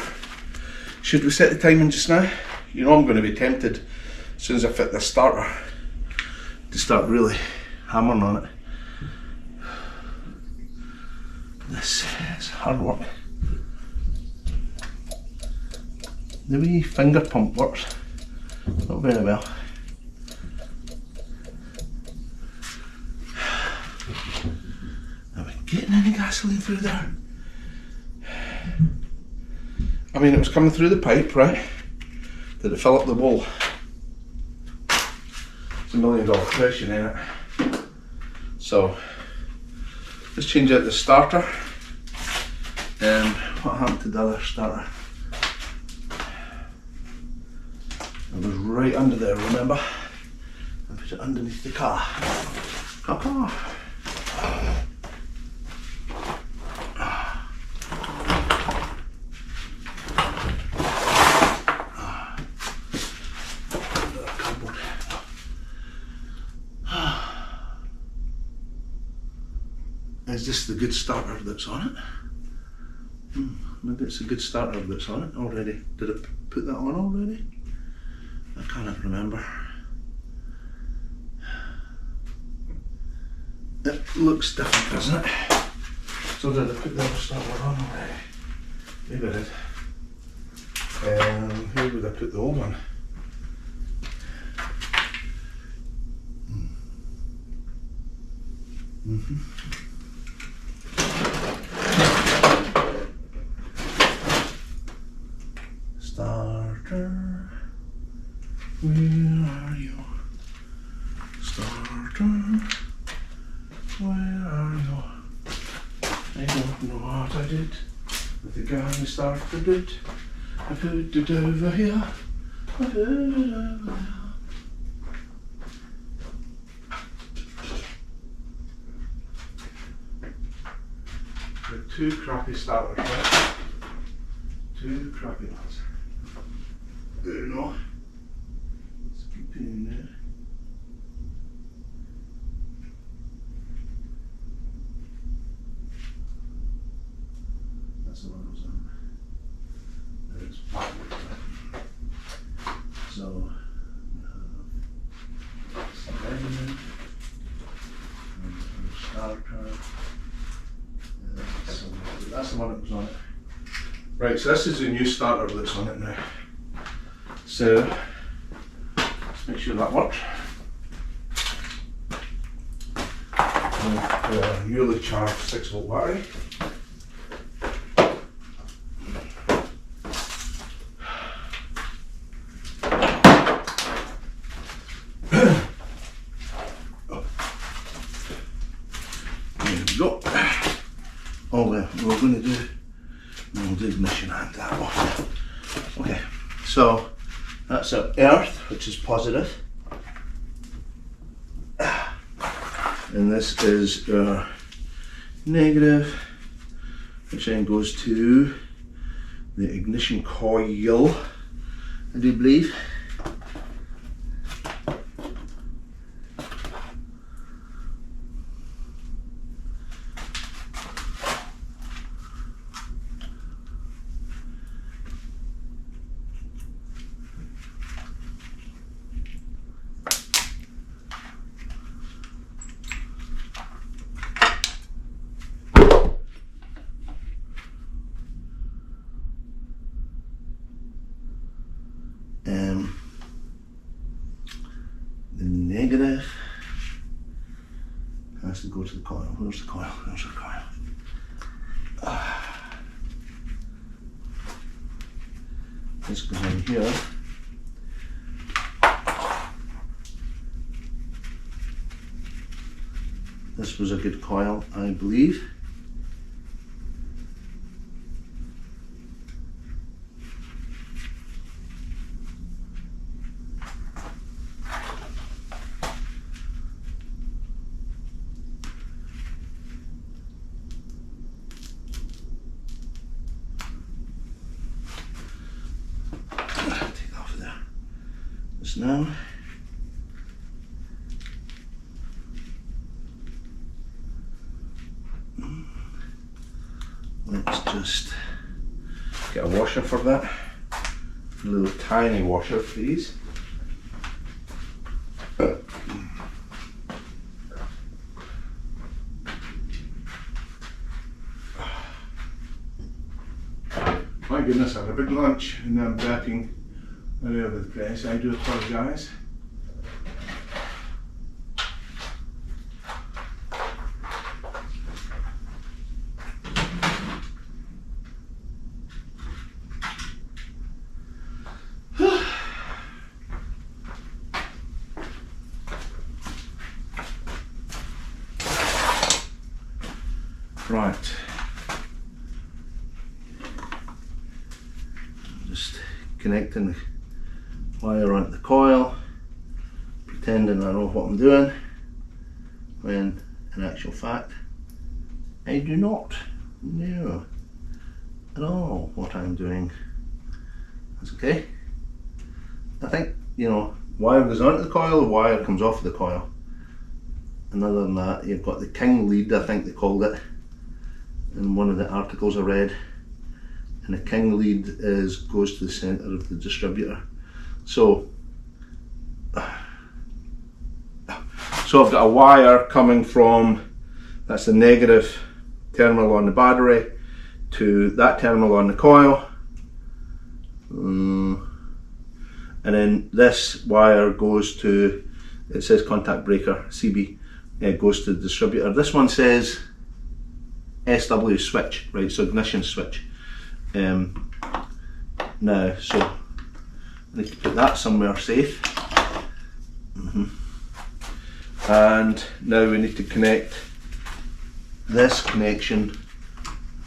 Should we set the timing just now? You know I'm going to be tempted as soon as I fit this starter to start really hammering on it. This is hard work. The wee finger pump works not very well. Are we getting any gasoline through there? I mean, it was coming through the pipe, right? Did it fill up the bowl? It's $1 million question, ain't it? So, let's change out the starter. What happened to the other starter? It was right under there, remember? I put it underneath the car. Is this the good starter that's on it? Maybe it's a good starter that's on it already. Did it put that on already? I can't remember. It looks different, doesn't it? So did I put the other starter on already? Maybe I did. Where would I put the old one? Starter, where are you? Starter, where are you? I don't know what I did with the guy who started it. I put it over here. I put it over there. With two crappy starters, right? Two crappy ones. Good enough. Let's keep it in there. That's the one that was on. There's backwards, right? So, engine, and starter. That's the one that was on it. Right, so this is the new starter that's on it now. So, let's make sure that works. With a newly charged 6-volt battery. There we go. All we're going to do, we'll do ignition and that off. Okay, so that's our earth, which is positive. And this is our negative, which then goes to the ignition coil, I do believe. to go to the coil. Where's the coil? There's the coil. This goes in here. This was a good coil, I believe. Take that off of there. Just now. Let's just get a washer for that. A little tiny washer, please. My goodness, I had a big lunch and I'm burping all over the place. I do apologise. Right. Just connecting the wire onto the coil, pretending I know what I'm doing, when in actual fact I do not know at all what I'm doing. That's okay. I think, you know, wire goes onto the coil, wire comes off the coil. And other than that, you've got the king lead, I think they called it, in one of the articles I read. And the king lead goes to the centre of the distributor. So I've got a wire coming from, that's the negative terminal on the battery, to that terminal on the coil. And then this wire goes to, it says contact breaker, CB, it goes to the distributor. This one says SW switch, right, so ignition switch. Now, so I need to put that somewhere safe. And now we need to connect this connection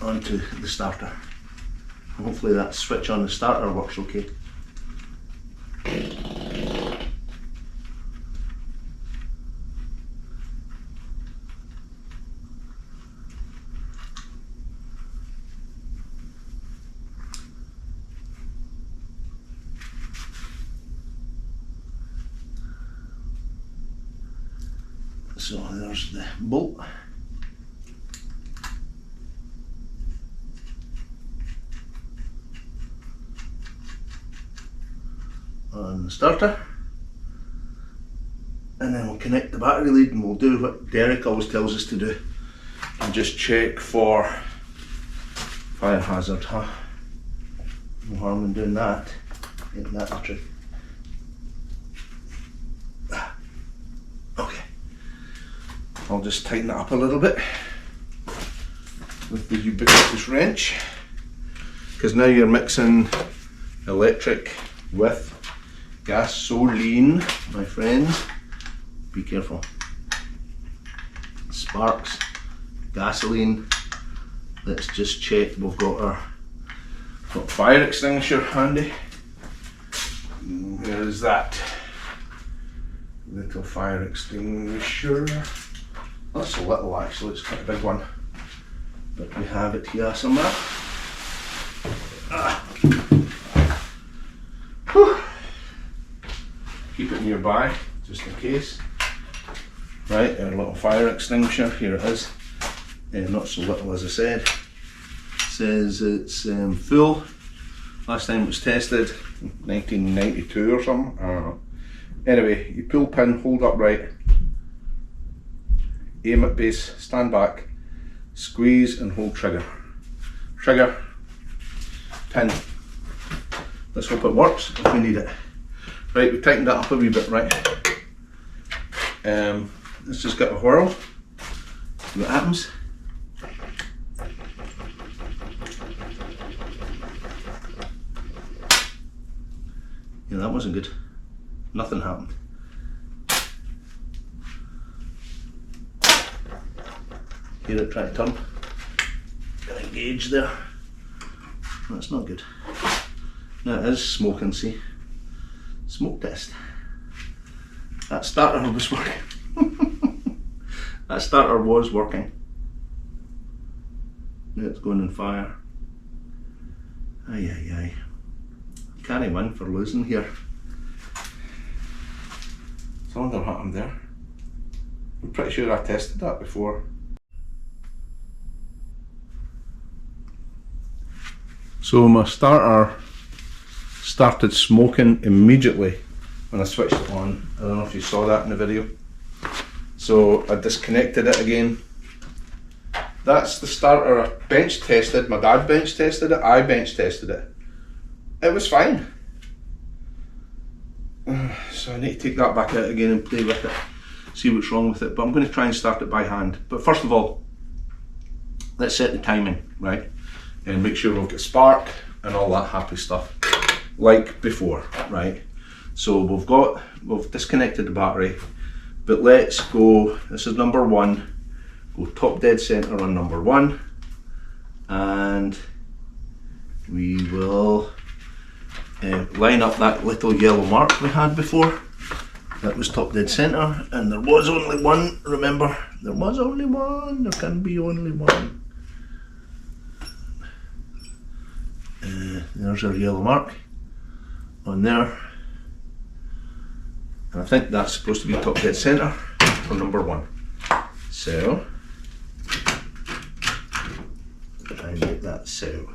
onto the starter. Hopefully that switch on the starter works okay. So there's the bolt. On the starter. And then we'll connect the battery lead and we'll do what Derek always tells us to do. And just check for fire hazard, huh? No harm in doing that. Ain't that the truth? Okay. I'll just tighten it up a little bit with the ubiquitous wrench, because now you're mixing electric with gasoline, my friends. Be careful. Sparks, gasoline. Let's just check we've got our fire extinguisher handy. Where is that? Little fire extinguisher. That's a little actually, it's quite a big one. But we have it here somewhere. Keep it nearby, just in case. Right, our little fire extinguisher, here it is. Not so little as I said. It says it's full. Last time it was tested, 1992 or something, I don't know. Anyway, you pull pin, hold upright, aim at base, stand back, squeeze and hold trigger. Trigger, pin. Let's hope it works if we need it. Right, we've tightened that up a wee bit, right? Let's just get a whirl. See what happens. Yeah, that wasn't good. Nothing happened. Hear it try to turn. Got to engage there. That's not good. Now it is smoking, see? Smoke test. That starter was working. That starter was working. Now it's going on fire. Aye, aye, aye. Can't win for losing here. So I wonder what happened there. I'm pretty sure I tested that before. So my starter started smoking immediately when I switched it on. I don't know if you saw that in the video. So I disconnected it again. That's the starter I bench tested. My dad bench tested it, I bench tested it. It was fine. So I need to take that back out again and play with it, see what's wrong with it. But I'm going to try and start it by hand. But first of all, let's set the timing, right? And make sure we've got spark and all that happy stuff, like before, right? So we've disconnected the battery, but let's go, this is number 1, go top dead center on number 1, and we will line up that little yellow mark we had before. That was top dead center, and there was only one, remember, there was only one, there can be only one. There's our yellow mark on there, and I think that's supposed to be top dead center for number 1. So I make that so.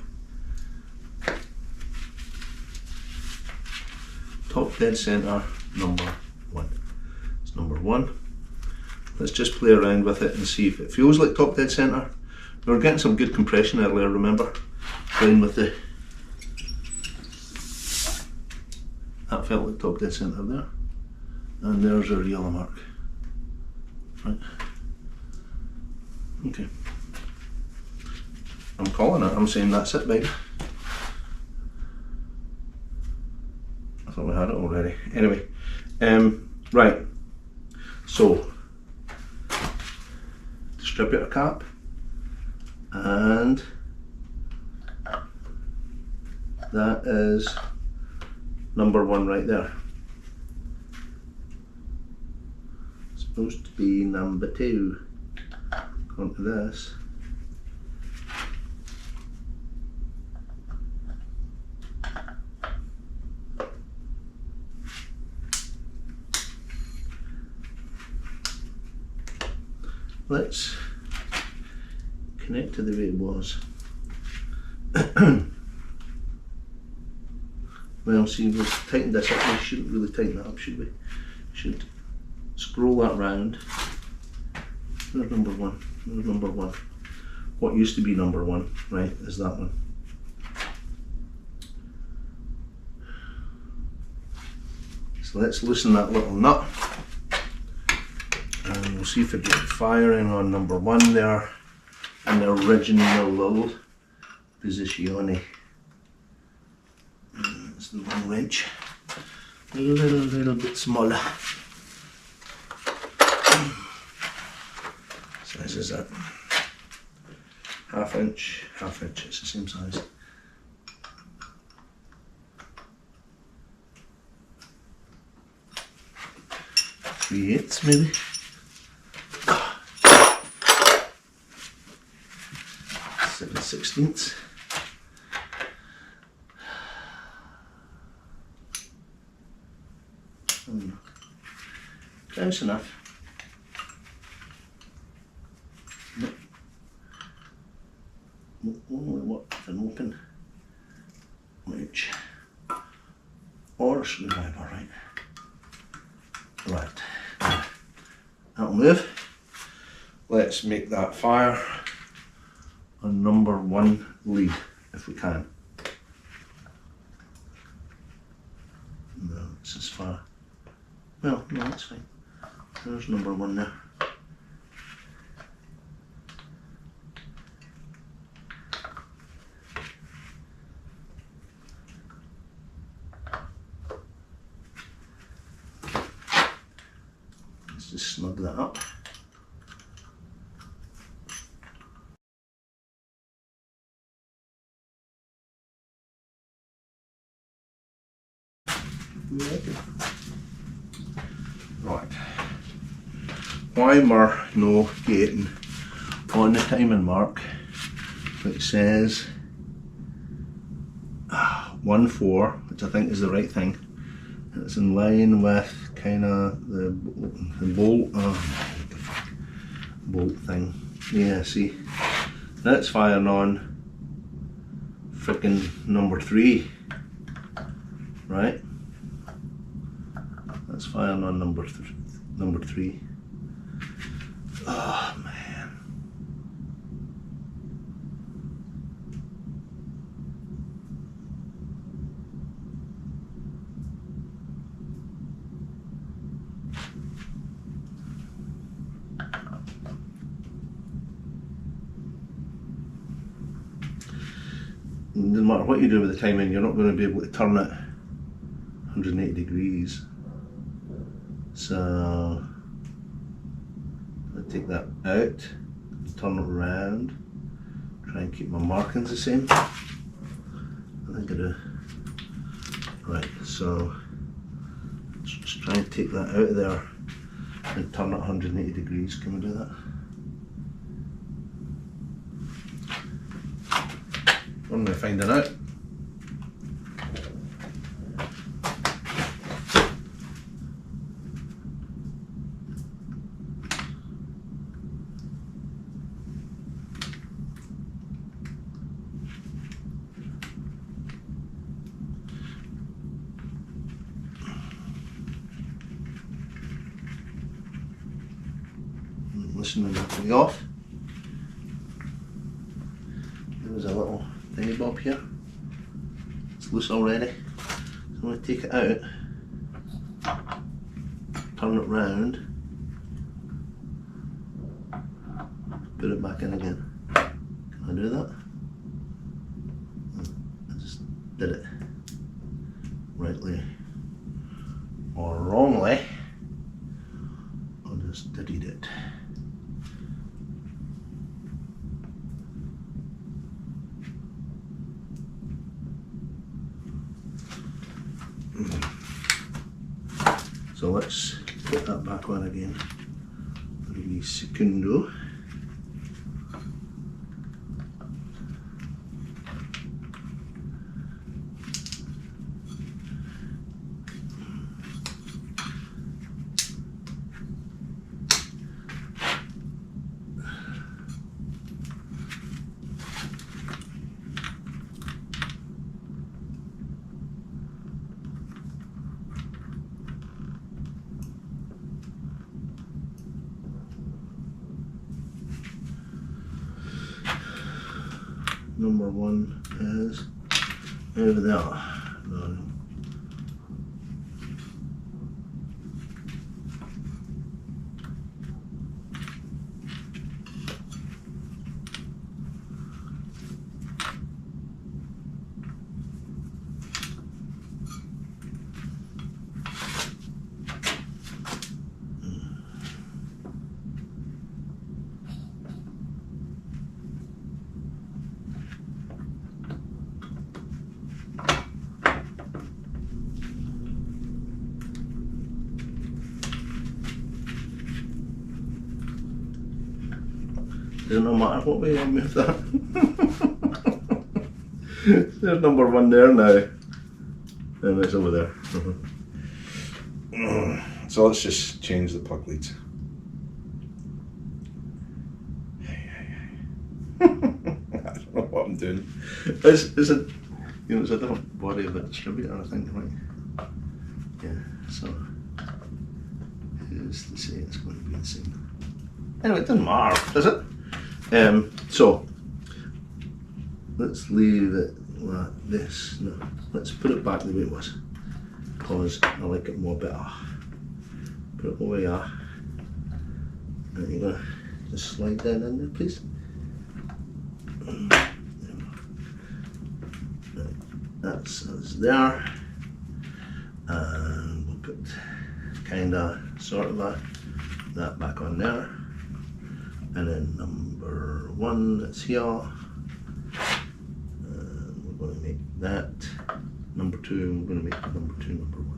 Top dead center number 1. It's number 1. Let's just play around with it and see if it feels like top dead center. We were getting some good compression earlier, remember? Playing with the, that felt like top dead center there. And there's our yellow mark. Right. Okay. I'm calling it, I'm saying that's it, baby. I thought we had it already. Anyway, right. So, distributor cap, and that is number 1 right there. Supposed to be number 2. According to this. Let's connect to the way it was. Well, see, we've tightened this up. We shouldn't really tighten that up, should we? Should scroll that round. There's number 1. There's number 1. What used to be number 1, right, is that one. So let's loosen that little nut, and we'll see if it gets firing on number 1 there in the original little posizione. It's the one wrench, a little bit smaller. So this is it. Half inch, it's the same size. Three-eighths maybe. 7/16. Close enough. Nope. Only what an open wrench or a screwdriver, right? Right. That'll move. Let's make that fire on number 1 lead if we can. No, this is far. Well, no, that's fine. There's number 1 there. snug that up. Right. Why we're no getting on the timing mark, it says 1:4, which I think is the right thing. And it's in line with kind of the bolt, what the fuck, bolt thing. Yeah, see, that's firing on frickin' number 3, right? That's firing on number 3. Oh man. No matter what you do with the timing, you're not going to be able to turn it 180 degrees. So I take that out, turn it around, try and keep my markings the same. I think I do. Right, so just try and take that out of there and turn it 180 degrees. Can we do that? When am I finding out? Listening to me off. There was a little thingy bob here. It's loose already. So I'm going to take it out, turn it round, put it back in again. Can I do that? I just did it rightly or wrongly. I just did it. So let's put that back on again. For a secundo. Number 1 is over there. No. Doesn't no matter what way I move that. There's number 1 there now. And it's over there. So let's just change the plug leads. I don't know what I'm doing. Is it, you know, it's a different body of the distributor, I think, right? Yeah, so who's to say it's going to be the same? Anyway, it doesn't matter, does it? So let's leave it like this. No, let's put it back the way it was, because I like it more better. Put it over here, and you're gonna just slide down in there, please. That's there, and we'll put kind of sort of a that back on there. And then number 1, that's here. And we're going to make that number 2, and we're going to make number 2 number 1.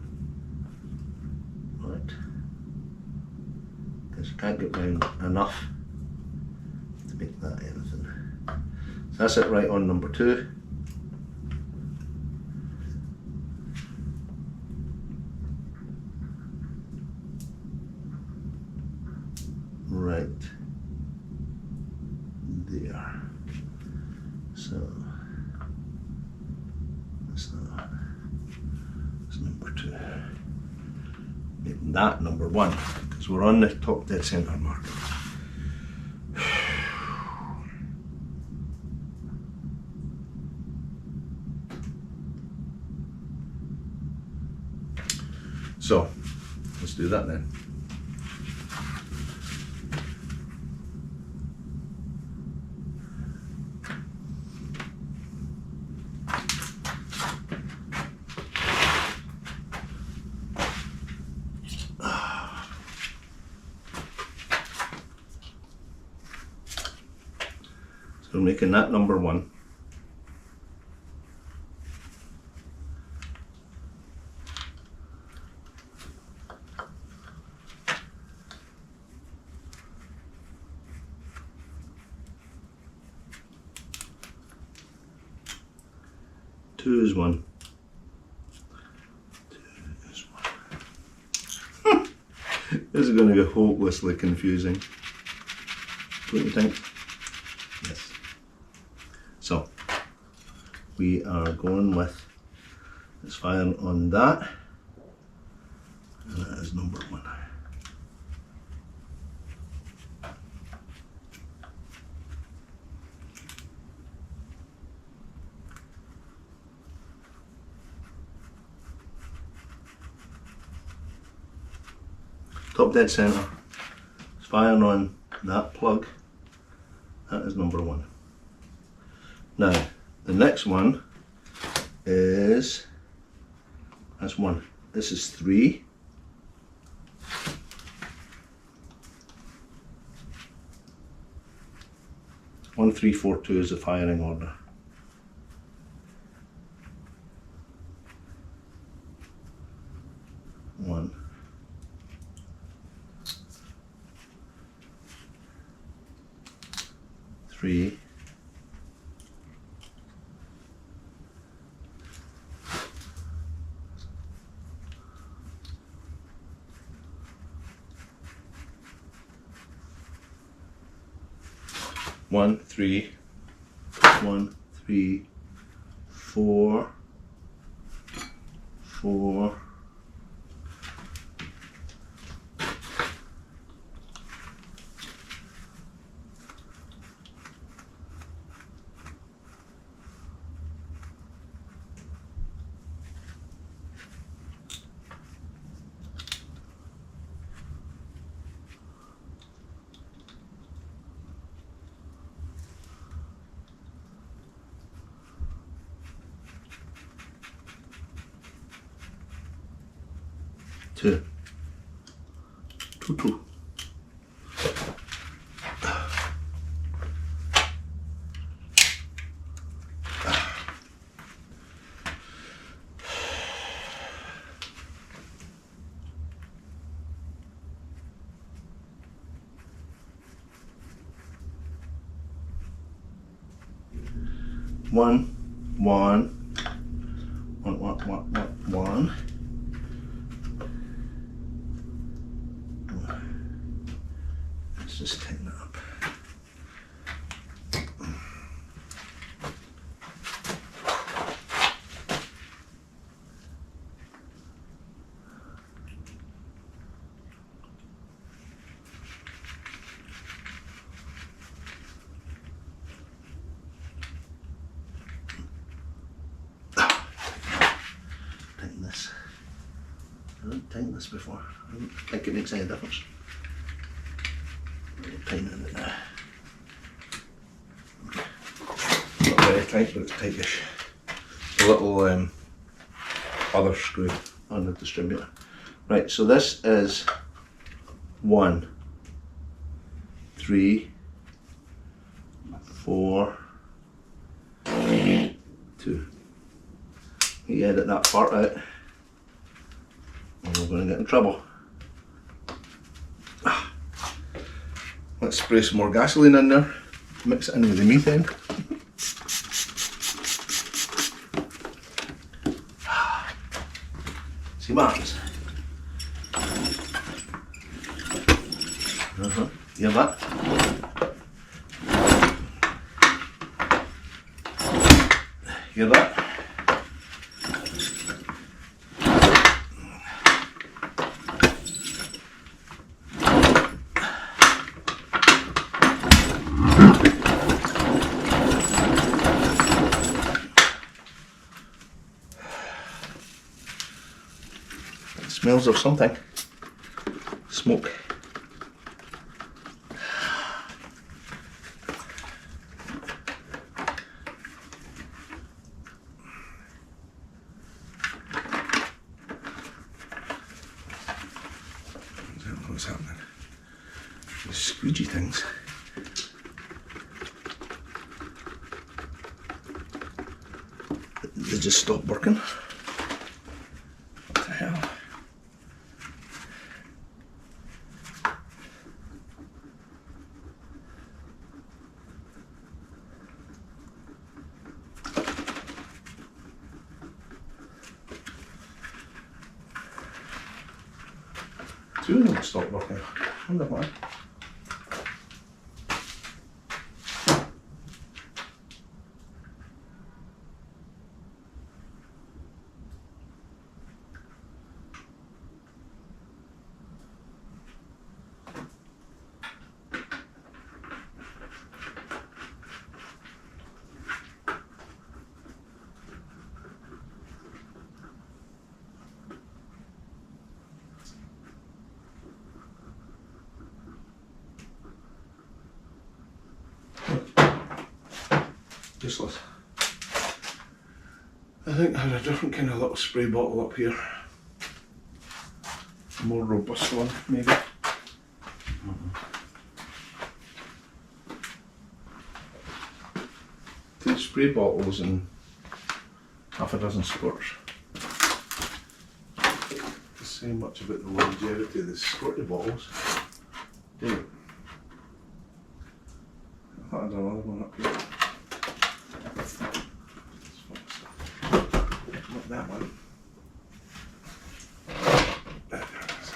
Right. Because I can't get round enough to make that anything. So that's it right on number 2. Right there. So that's that. That's number 2. Make that number 1 because we're on the top dead center mark. So let's do that then. So we're making that number 1. Two is 1. 2 is 1. This is going to be hopelessly confusing. Don't you think? Yes. So we are going with, let's fire on that, and that is number 1. Top dead center, it's firing on that plug, that is number 1. Now, the next one is, that's 1, this is 3. One, 3, 4, 2 is the firing order. One. 3. 1, 3, 1, 3, 4, 4, 2, 2, 2. One. Let's just tighten that up. Tighten this. I haven't tightened this before. I don't think it makes any difference. Tighten it now. Not very tight, but it's tightish. A little other screw on the distributor. Right, so this is 1. 3, 4, 2. You edit that part out, and we're going to get in trouble. Let's spray some more gasoline in there, mix it in with the methane. See what happens. Hear that? Hear that? It smells of something. Smoke. What's happening? These squeegee things. They just stopped working. What the hell? Two of them stopped working. I wonder why. Useless. I think I had a different kind of little spray bottle up here. A more robust one, maybe. Two spray bottles and half a dozen squirts. To say much about the longevity of the squirty bottles. Do it. I thought I had another one up here. Not that one. There it is.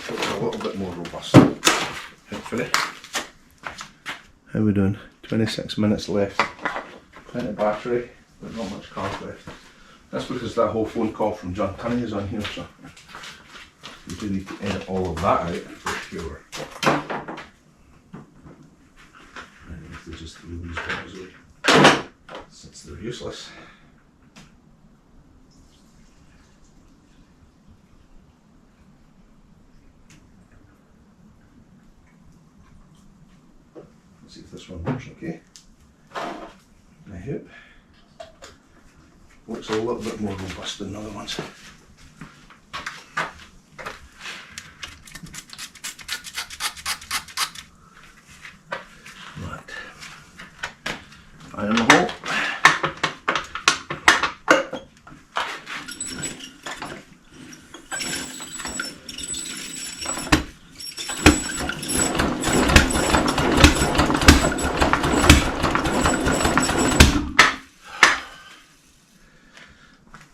It's a little bit more robust, hopefully. How are we doing? 26 minutes left. Plenty of battery, but not much carb left. That's because that whole phone call from John Tunney is on here, so we do need to edit all of that out for sure. And we have to just throw these bottles away, since they're useless. Let's see if this one works okay. I hope. Looks a little bit more robust than the other ones. Right. Fire in the hole.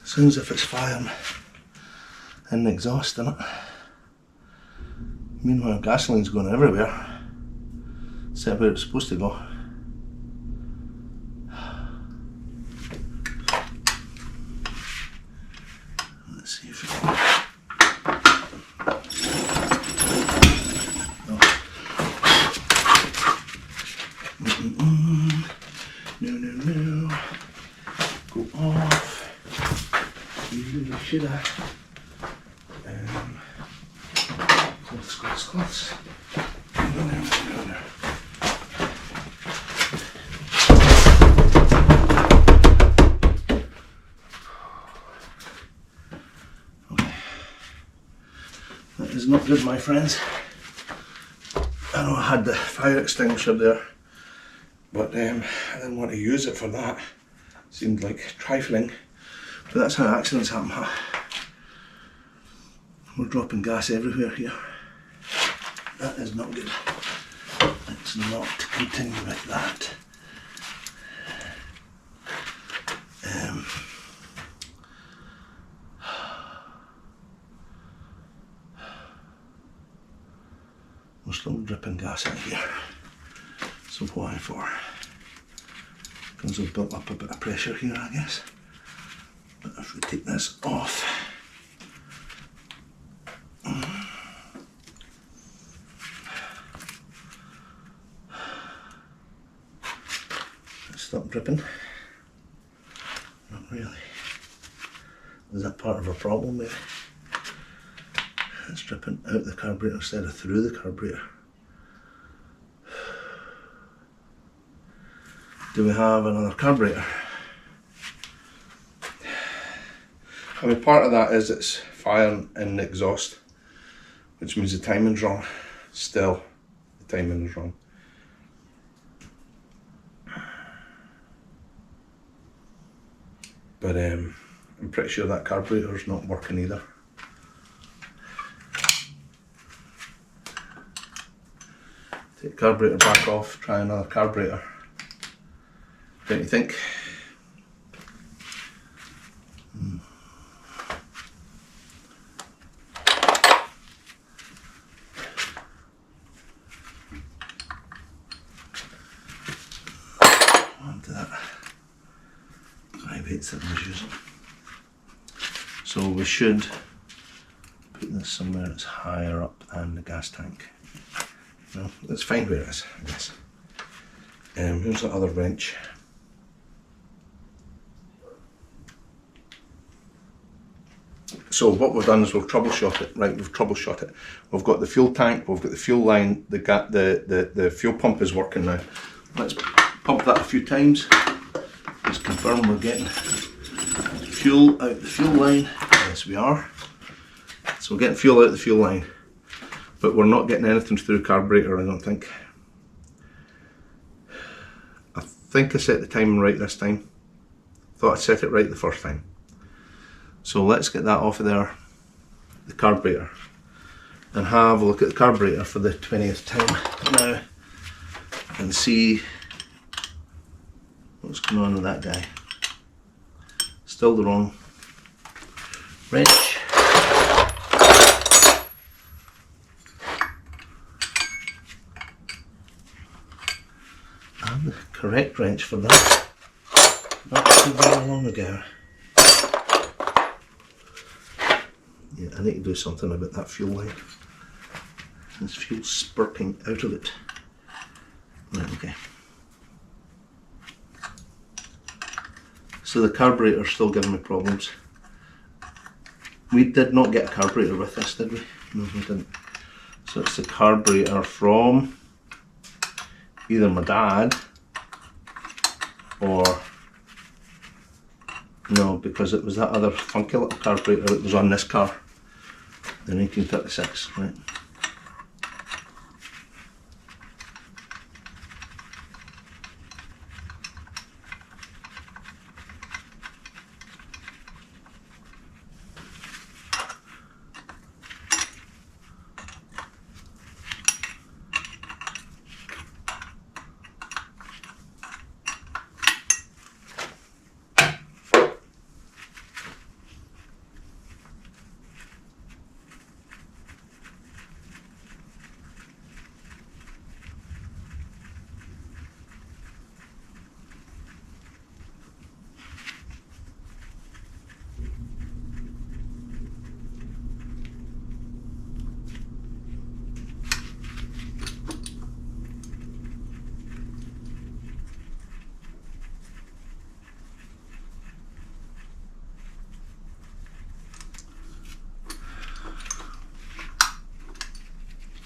Sounds as if it's firing in the exhaust, doesn't it? Meanwhile, gasoline's going everywhere, except where it's supposed to go. Let's see if we can. No. Go off. You really should have. Close. No. Okay. That is not good, my friends. know I had the fire extinguisher there, but I didn't want to use it for that. Seemed like trifling, but that's how accidents happen. Huh? We're dropping gas everywhere here. That is not good. Let's not continue with that. We're still dripping gas in here. So why for? Because we've built up a bit of pressure here, I guess. But if we take this off, stop dripping. Not really. Is that part of a problem maybe? It's dripping out the carburetor instead of through the carburetor. Do we have another carburetor? I mean, part of that is it's firing in the exhaust, which means the timing's wrong. Still, the timing is wrong. But I'm pretty sure that carburetor's not working either. Take the carburetor back off, try another carburetor. Don't you think? Onto that 5/8 that I was using. So we should put this somewhere that's higher up than the gas tank. No, it's fine where it is, I guess. Here's the other wrench. So what we've done is we've troubleshot it, right? We've troubleshot it. We've got the fuel tank, we've got the fuel line, the fuel pump is working now. Let's pump that a few times. Let's confirm we're getting fuel out the fuel line. Yes, we are. So we're getting fuel out the fuel line, but we're not getting anything through the carburetor, I don't think. I think I set the timing right this time. Thought I set it right the first time. So let's get that off of there, the carburetor, and have a look at the carburetor for the 20th time now and see what's going on with that guy. Still the wrong wrench. And the correct wrench for that, not too very long ago. Yeah, I need to do something about that fuel line. There's fuel spurting out of it. Right, okay. So the carburetor's still giving me problems. We did not get a carburetor with this, did we? No, we didn't. So it's the carburetor from either my dad or no, because it was that other funky little carburetor that was on this car, the 1936, right?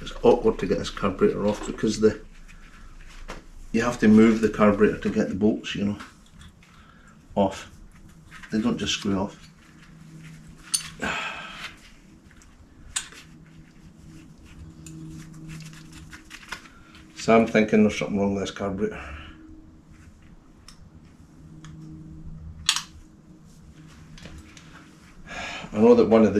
It's awkward to get this carburetor off because you have to move the carburetor to get the bolts, you know, off. They don't just screw off. So I'm thinking there's something wrong with this carburetor. I know that one of the